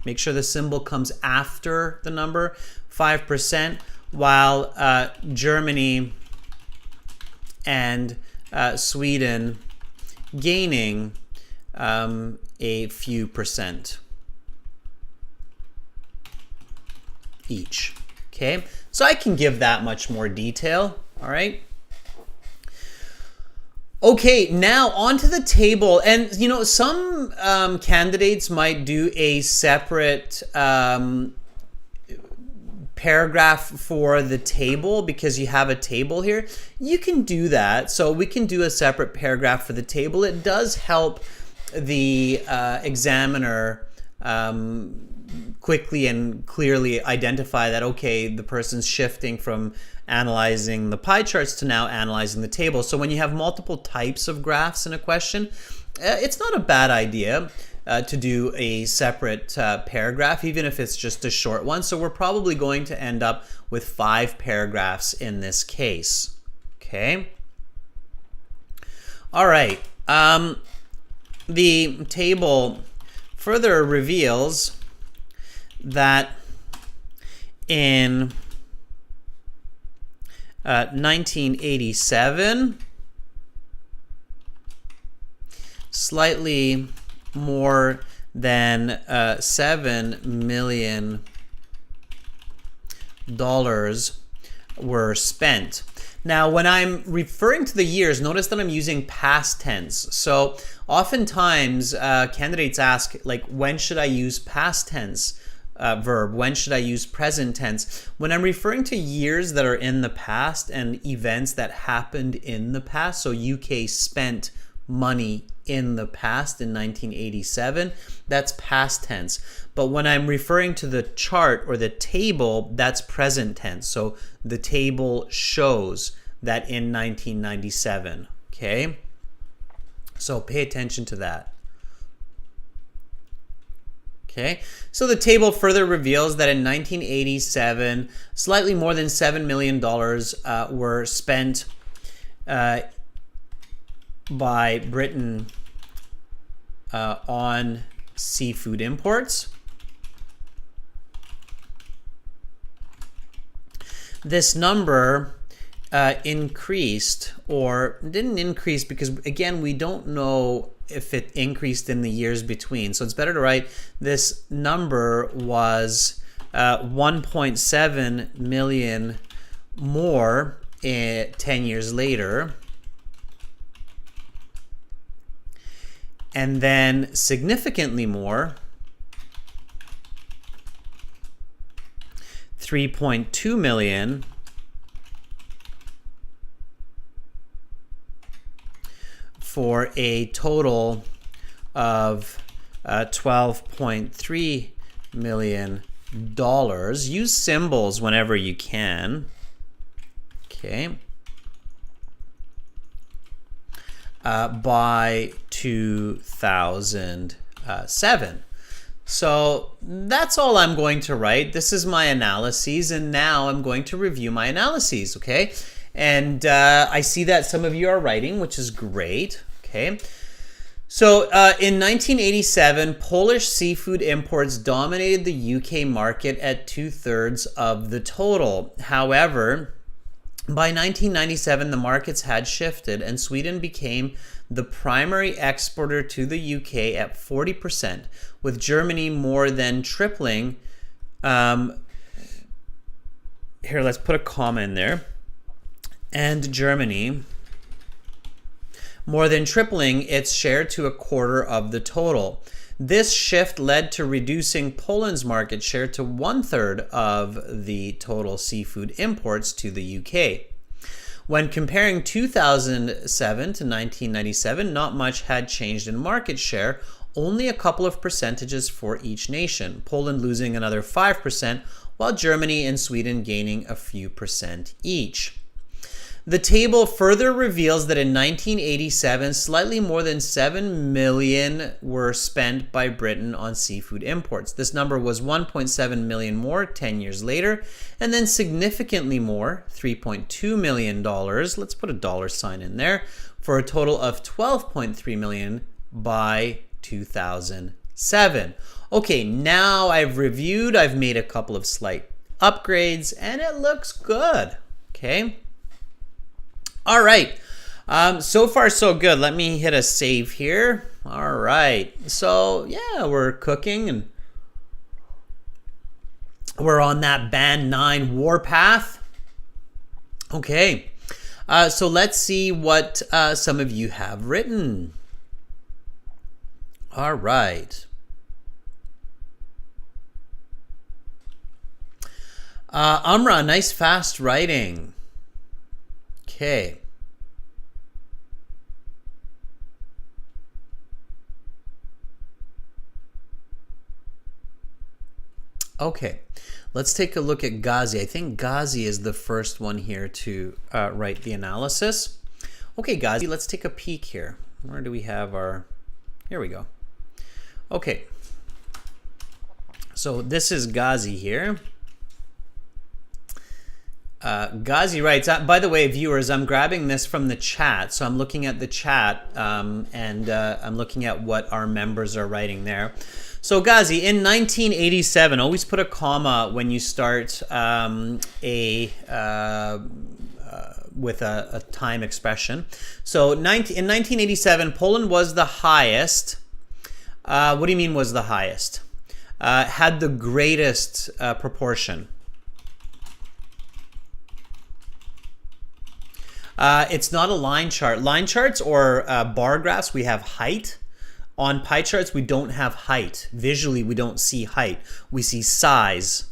Make sure the symbol comes after the number, 5%, while Germany and Sweden gaining a few percent each. Okay, so I can give that much more detail. All right. Okay, now onto the table, and you know, some candidates might do a separate paragraph for the table because you have a table here. You can do that, so we can do a separate paragraph for the table. It does help the examiner quickly and clearly identify that, okay, the person's shifting from analyzing the pie charts to now analyzing the table. So when you have multiple types of graphs in a question, it's not a bad idea to do a separate paragraph, even if it's just a short one. So we're probably going to end up with 5 paragraphs in this case. Okay. All right. The table further reveals that in 1987, slightly more than $7 million were spent. Now, when I'm referring to the years, notice that I'm using past tense. So oftentimes candidates ask, like, when should I use past tense verb? When should I use present tense? When I'm referring to years that are in the past and events that happened in the past, so UK spent money in the past in 1987, that's past tense. But when I'm referring to the chart or the table, that's present tense. So the table shows that in 1997, okay? So pay attention to that. Okay, so the table further reveals that in 1987, slightly more than $7 million were spent by Britain on seafood imports. This number increased, or didn't increase, because again, we don't know if it increased in the years between. So it's better to write this number was 1.7 million more 10 years later. And then significantly more, 3.2 million for a total of $12.3 million. Use symbols whenever you can. Okay. By 2007. So that's all I'm going to write. This is my analyses, and now I'm going to review my analyses, okay? And I see that some of you are writing, which is great, okay? So in 1987, Polish seafood imports dominated the UK market at 2/3 of the total. However, by 1997, the markets had shifted, and Sweden became the primary exporter to the UK at 40%, with Germany more than tripling. Here, let's put a comma in there. And Germany more than tripling its share to 1/4 of the total. This shift led to reducing Poland's market share to 1/3 of the total seafood imports to the UK. When comparing 2007 to 1997, not much had changed in market share, only a couple of percentages for each nation, Poland losing another 5%, while Germany and Sweden gaining a few percent each. The table further reveals that in 1987, slightly more than 7 million were spent by Britain on seafood imports. This number was 1.7 million more 10 years later, and then significantly more, $3.2 million. Let's put a dollar sign in there, for a total of 12.3 million by 2007. Okay, now I've reviewed, I've made a couple of slight upgrades, and it looks good. Okay. All right. So far, so good. Let me hit a save here. All right. So, yeah, we're cooking and we're on that Band 9 warpath. Okay. So let's see what some of you have written. All right. Amra, nice fast writing. Okay. Okay. Let's take a look at Ghazi. I think Ghazi is the first one here to write the analysis. Okay, Ghazi, let's take a peek here. Where do we have our... Here we go. Okay. So this is Ghazi here. Ghazi writes, by the way, viewers, I'm grabbing this from the chat. So I'm looking at the chat and I'm looking at what our members are writing there. So Ghazi, in 1987, always put a comma when you start with a time expression. So in 1987, Poland was the highest. What do you mean was the highest? Had the greatest proportion. It's not a line chart. Line charts or bar graphs, we have height. On pie charts, we don't have height. Visually, we don't see height. We see size.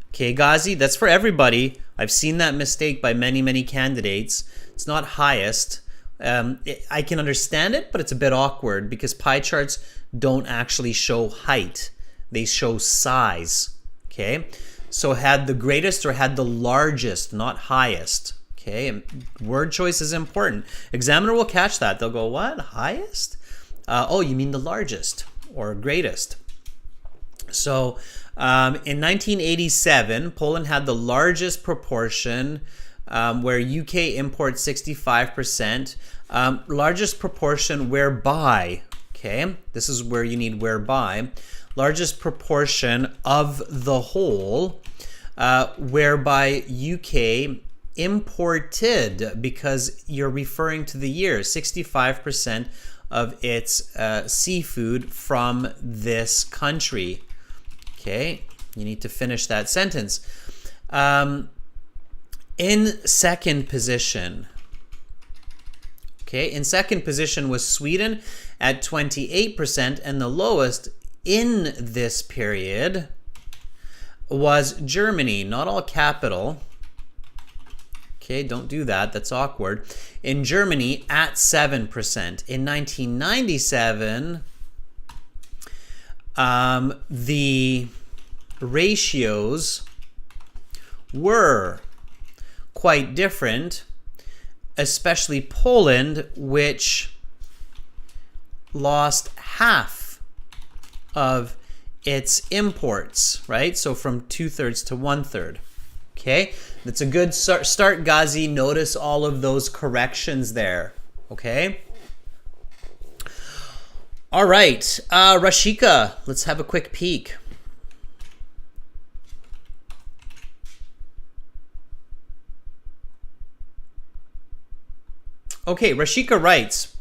Okay, Ghazi, that's for everybody. I've seen that mistake by many, many candidates. It's not highest. I can understand it, but it's a bit awkward because pie charts don't actually show height. They show size. Okay, so had the greatest or had the largest, not highest. Okay, and word choice is important. Examiner will catch that. They'll go, what? Highest? Oh, you mean the largest or greatest. So in 1987, Poland had the largest proportion where UK imports 65%. Largest proportion whereby, okay, this is where you need whereby. Largest proportion of the whole whereby UK imported, because you're referring to the year, 65% of its seafood from this country. Okay, you need to finish that sentence. In second position, okay, in second position was Sweden at 28%, and the lowest in this period was Germany, not all capital. Okay, don't do that. That's awkward. In Germany, at 7%. In 1997, the ratios were quite different, especially Poland, which lost half of its imports, right? So from 2/3 to 1/3. Okay, that's a good start, Ghazi. Notice all of those corrections there. Okay. All right, Rashika, let's have a quick peek. Okay, Rashika writes,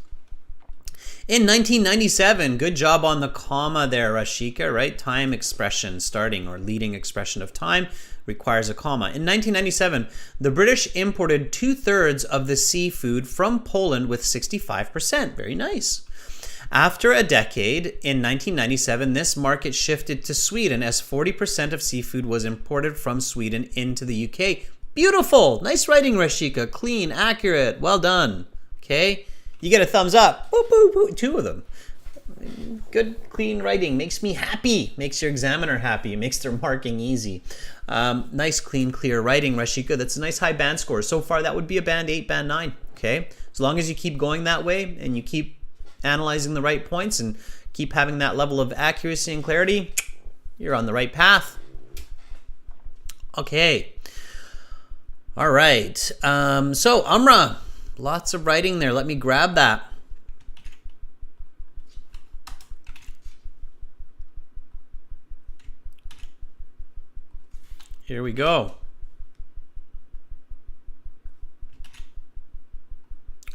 in 1997, good job on the comma there, Rashika, right? Time expression starting or leading expression of time requires a comma. In 1997, the British imported 2/3 of the seafood from Poland with 65%. Very nice. After a decade, in 1997, this market shifted to Sweden as 40% of seafood was imported from Sweden into the UK. Beautiful. Nice writing, Rashika. Clean, accurate. Well done. Okay. You get a thumbs up. Boop, boop, boop. 2 of them. Good, clean writing makes me happy, makes your examiner happy, makes their marking easy. Nice, clean, clear writing, Rashika. That's a nice high band score. So far, that would be a band 8, band 9. Okay, as long as you keep going that way and you keep analyzing the right points and keep having that level of accuracy and clarity, you're on the right path. Okay. All right. So Amra, lots of writing there. Let me grab that. Here we go.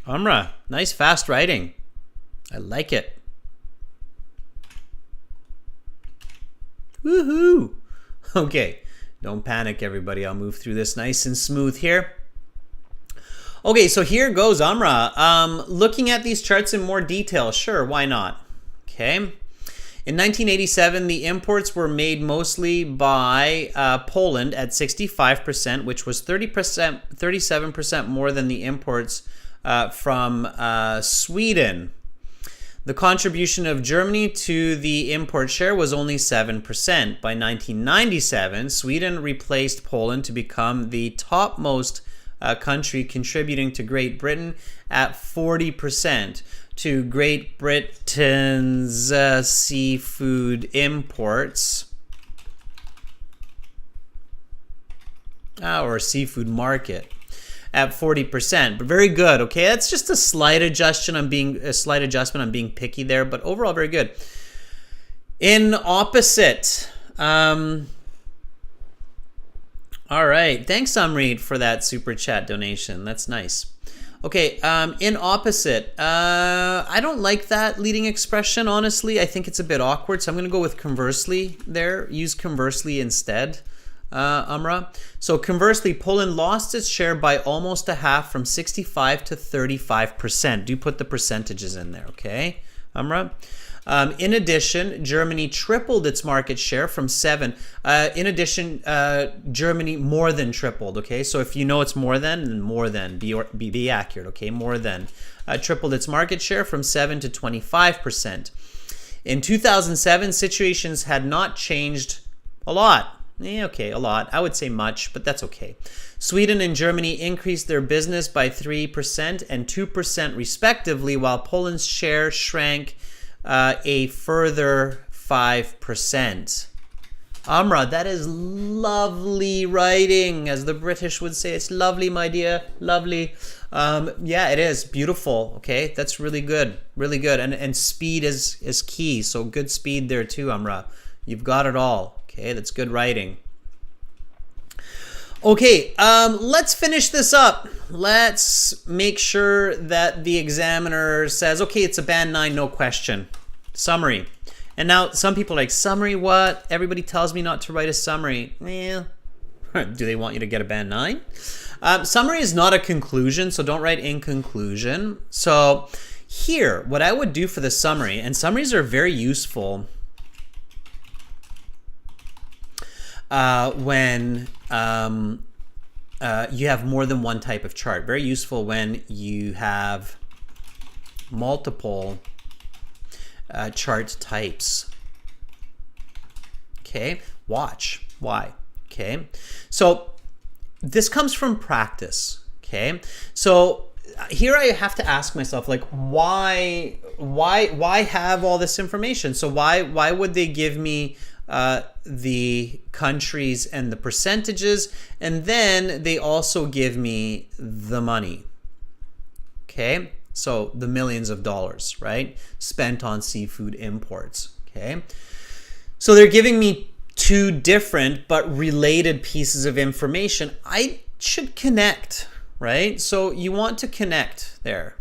Amra, nice fast writing. I like it. Woohoo! Okay, don't panic, everybody. I'll move through this nice and smooth here. Okay, so here goes, Amra. Looking at these charts in more detail, sure, why not? Okay. In 1987, the imports were made mostly by Poland at 65%, which was 37% more than the imports from Sweden. The contribution of Germany to the import share was only 7%. By 1997, Sweden replaced Poland to become the topmost country contributing to Great Britain at 40%. To Great Britain's seafood imports, or seafood market, at 40%. But very good. Okay, that's just a slight adjustment. I'm being picky there, but overall very good. In opposite, all right. Thanks, Amrit, for that super chat donation. That's nice. Okay, in opposite, I don't like that leading expression, honestly. I think it's a bit awkward, so I'm going to go with conversely there. Use conversely instead, Amra. So conversely, Poland lost its share by almost a half, from 65 to 35%. Do put the percentages in there, okay, Amra? In addition, Germany tripled its market share from 7. In addition, Germany more than tripled, okay? So if you know it's more than, then more than. Be accurate, okay? More than. Tripled its market share from 7 to 25%. In 2007, situations had not changed a lot. Okay, a lot. I would say much, but that's okay. Sweden and Germany increased their business by 3% and 2% respectively, while Poland's share shrank a further 5%. Amra, that is lovely writing, as the British would say. It's lovely, my dear, lovely. Yeah, it is beautiful. Okay, that's really good, really good. And speed is key. So good speed there too, Amra. You've got it all. Okay, that's good writing. Okay, let's finish this up. Let's make sure that the examiner says, okay, it's a band 9, no question. Summary. And now some people are like, summary what? Everybody tells me not to write a summary. Do they want you to get a band 9? Summary is not a conclusion, so don't write in conclusion. So here, what I would do for the summary, and summaries are very useful when you have more than one type of chart. Very useful when you have multiple chart types. Okay, watch why. Okay, so this comes from practice. Okay, so here I have to ask myself, like, why have all this information? So why would they give me the countries and the percentages, and then they also give me the money? Okay, so the millions of dollars, right, spent on seafood imports. Okay, so they're giving me two different but related pieces of information. I should connect, right? So you want to connect there.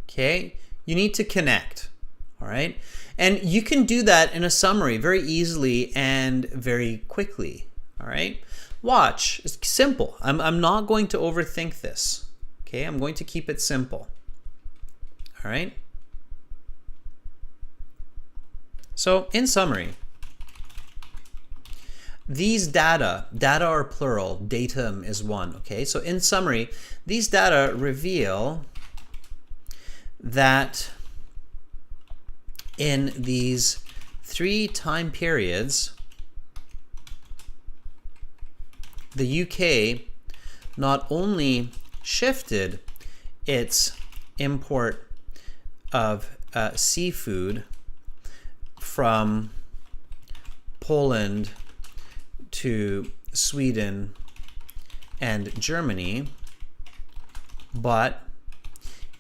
Okay, you need to connect. All right, and you can do that in a summary very easily and very quickly. All right, watch. It's simple. I'm not going to overthink this. Okay, I'm going to keep it simple. All right. So in summary, these data are plural, datum is one. Okay, so in summary, these data reveal that in these 3 time periods, the UK not only shifted its import of seafood from Poland to Sweden and Germany, but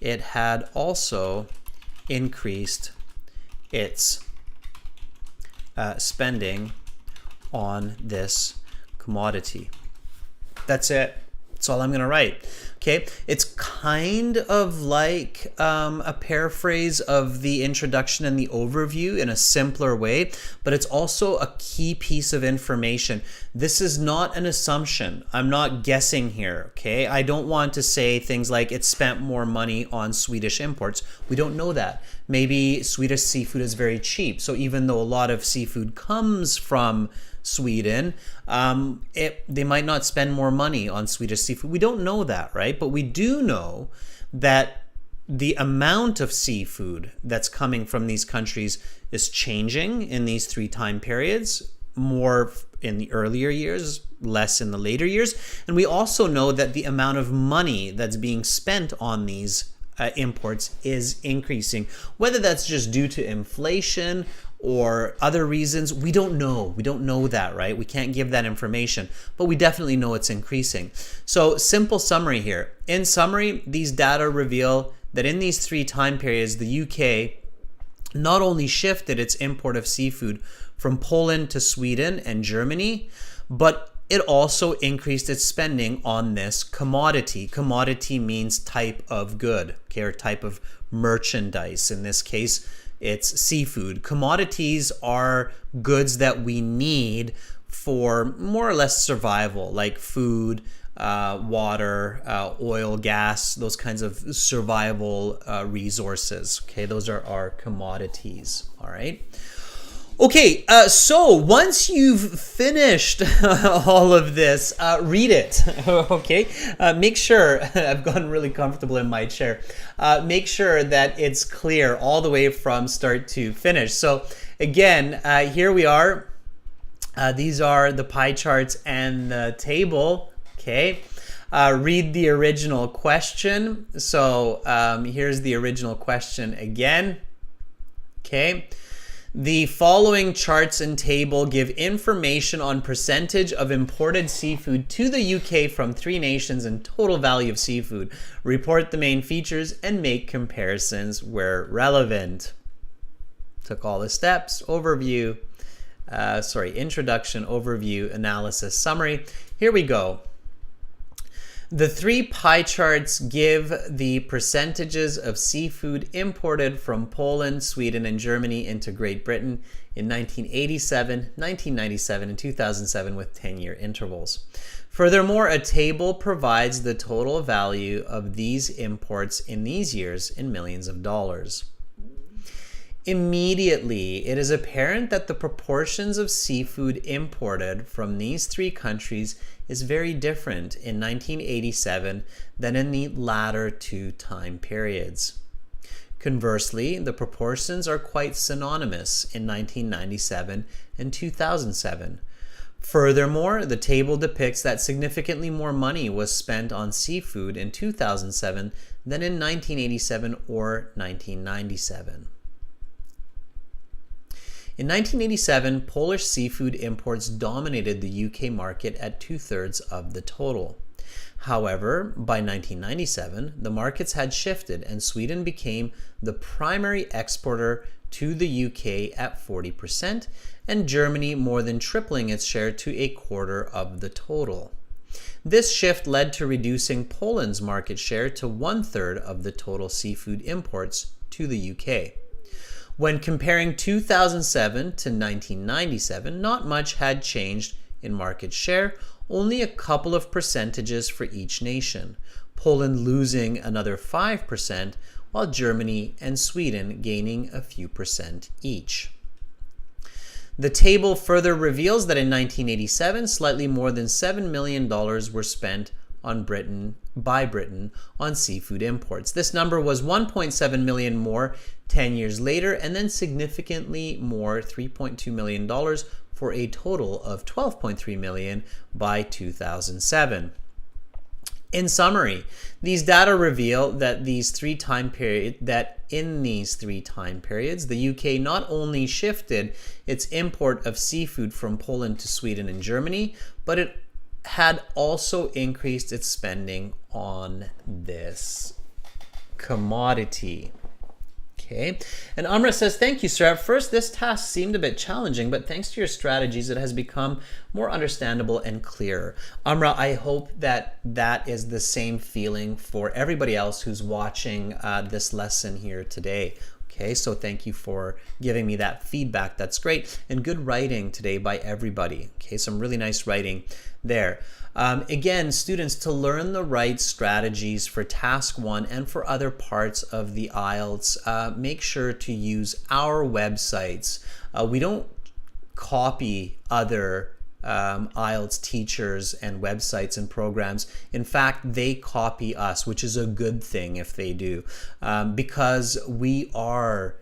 it had also increased its spending on this commodity. That's it. That's all I'm going to write. Okay, it's kind of like a paraphrase of the introduction and the overview in a simpler way, but it's also a key piece of information. This is not an assumption. I'm not guessing here, okay? I don't want to say things like it spent more money on Swedish imports. We don't know that. Maybe Swedish seafood is very cheap, so even though a lot of seafood comes from Sweden, they might not spend more money on Swedish seafood. We don't know that, right? But we do know that the amount of seafood that's coming from these countries is changing in these 3 time periods, more in the earlier years, less in the later years. And we also know that the amount of money that's being spent on these imports is increasing. Whether that's just due to inflation or other reasons, we don't know. We don't know that, right? We can't give that information, but we definitely know it's increasing. So simple summary here. In summary, these data reveal that in these 3 time periods, the UK not only shifted its import of seafood from Poland to Sweden and Germany, but it also increased its spending on this commodity. Commodity means type of good, okay, or type of merchandise. In this case, it's seafood. Commodities are goods that we need for more or less survival, like food, water, oil, gas, those kinds of survival resources. Okay, those are our commodities. All right. Okay, so once you've finished all of this, read it, okay? Make sure, I've gotten really comfortable in my chair, make sure that it's clear all the way from start to finish. So again, here we are. These are the pie charts and the table, okay? Read the original question. So here's the original question again, okay? The following charts and table give information on percentage of imported seafood to the UK from 3 nations and total value of seafood. Report the main features and make comparisons where relevant. Took all the steps, overview, introduction, overview, analysis, summary. Here we go. The 3 pie charts give the percentages of seafood imported from Poland, Sweden, and Germany into Great Britain in 1987, 1997, and 2007 with 10-year intervals. Furthermore, a table provides the total value of these imports in these years in millions of dollars. Immediately, it is apparent that the proportions of seafood imported from these 3 countries is very different in 1987 than in the latter 2 time periods. Conversely, the proportions are quite synonymous in 1997 and 2007. Furthermore, the table depicts that significantly more money was spent on seafood in 2007 than in 1987 or 1997. In 1987, Polish seafood imports dominated the UK market at 2/3 of the total. However, by 1997, the markets had shifted and Sweden became the primary exporter to the UK at 40%, and Germany more than tripling its share to 1/4 of the total. This shift led to reducing Poland's market share to 1/3 of the total seafood imports to the UK. When comparing 2007 to 1997, not much had changed in market share, only a couple of percentages for each nation, Poland losing another 5%, while Germany and Sweden gaining a few percent each. The table further reveals that in 1987, slightly more than $7 million were spent on Britain on seafood imports. This number was 1.7 million more 10 years later, and then significantly more, $3.2 million, for a total of 12.3 million by 2007. In summary, these data reveal that in these three time periods, the UK not only shifted its import of seafood from Poland to Sweden and Germany, but it had also increased its spending on this commodity. Okay, and Amra says, thank you, sir. At first, this task seemed a bit challenging, but thanks to your strategies, it has become more understandable and clearer. Amra, I hope that that is the same feeling for everybody else who's watching this lesson here today. Okay, so thank you for giving me that feedback. That's great. And good writing today by everybody. Okay, some really nice writing there. Again, students, to learn the right strategies for task 1 and for other parts of the IELTS, make sure to use our websites. We don't copy other IELTS teachers and websites and programs. In fact, they copy us, which is a good thing if they do, because we are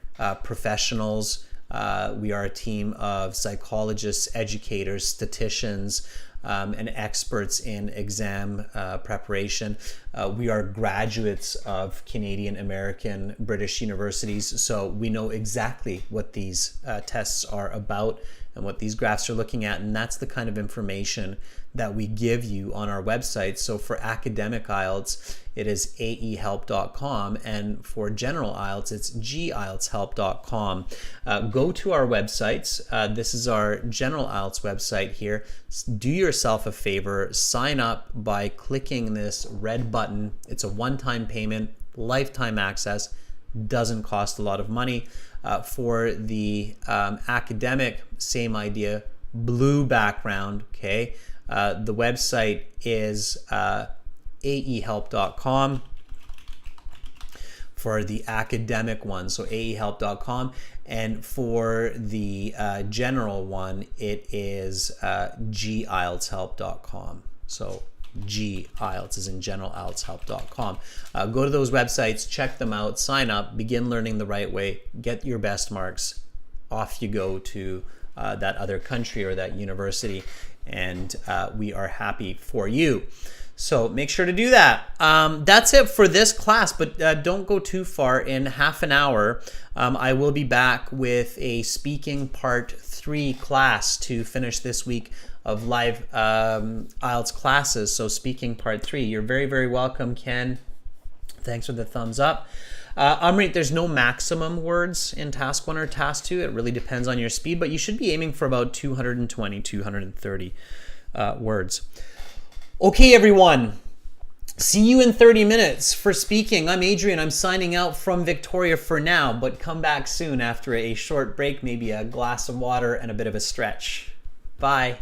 professionals. We are a team of psychologists, educators, statisticians, and experts in exam preparation. We are graduates of Canadian, American, British universities, so we know exactly what these tests are about and what these graphs are looking at, and that's the kind of information that we give you on our website. So for academic IELTS, it is aehelp.com, and for general IELTS, it's gieltshelp.com. Go to our websites. This is our general IELTS website here. Do yourself a favor, sign up by clicking this red button. It's a one-time payment, lifetime access, doesn't cost a lot of money. For the academic, same idea, blue background, okay? The website is aehelp.com for the academic one, so aehelp.com, and for the general one, it is gieltshelp.com. So GIELTS is in generalieltshelp.com. Go to those websites, check them out, sign up, begin learning the right way, get your best marks, off you go to that other country or that university, and we are happy for you. So make sure to do that. That's it for this class, but don't go too far. In half an hour, I will be back with a speaking part 3 class to finish this week of live IELTS classes. So speaking part 3, you're very, very welcome, Ken. Thanks for the thumbs up. Amrit, there's no maximum words in task 1 or task 2. It really depends on your speed, but you should be aiming for about 220, 230 words. Okay, everyone. See you in 30 minutes for speaking. I'm Adrian. I'm signing out from Victoria for now, but come back soon after a short break, maybe a glass of water and a bit of a stretch. Bye.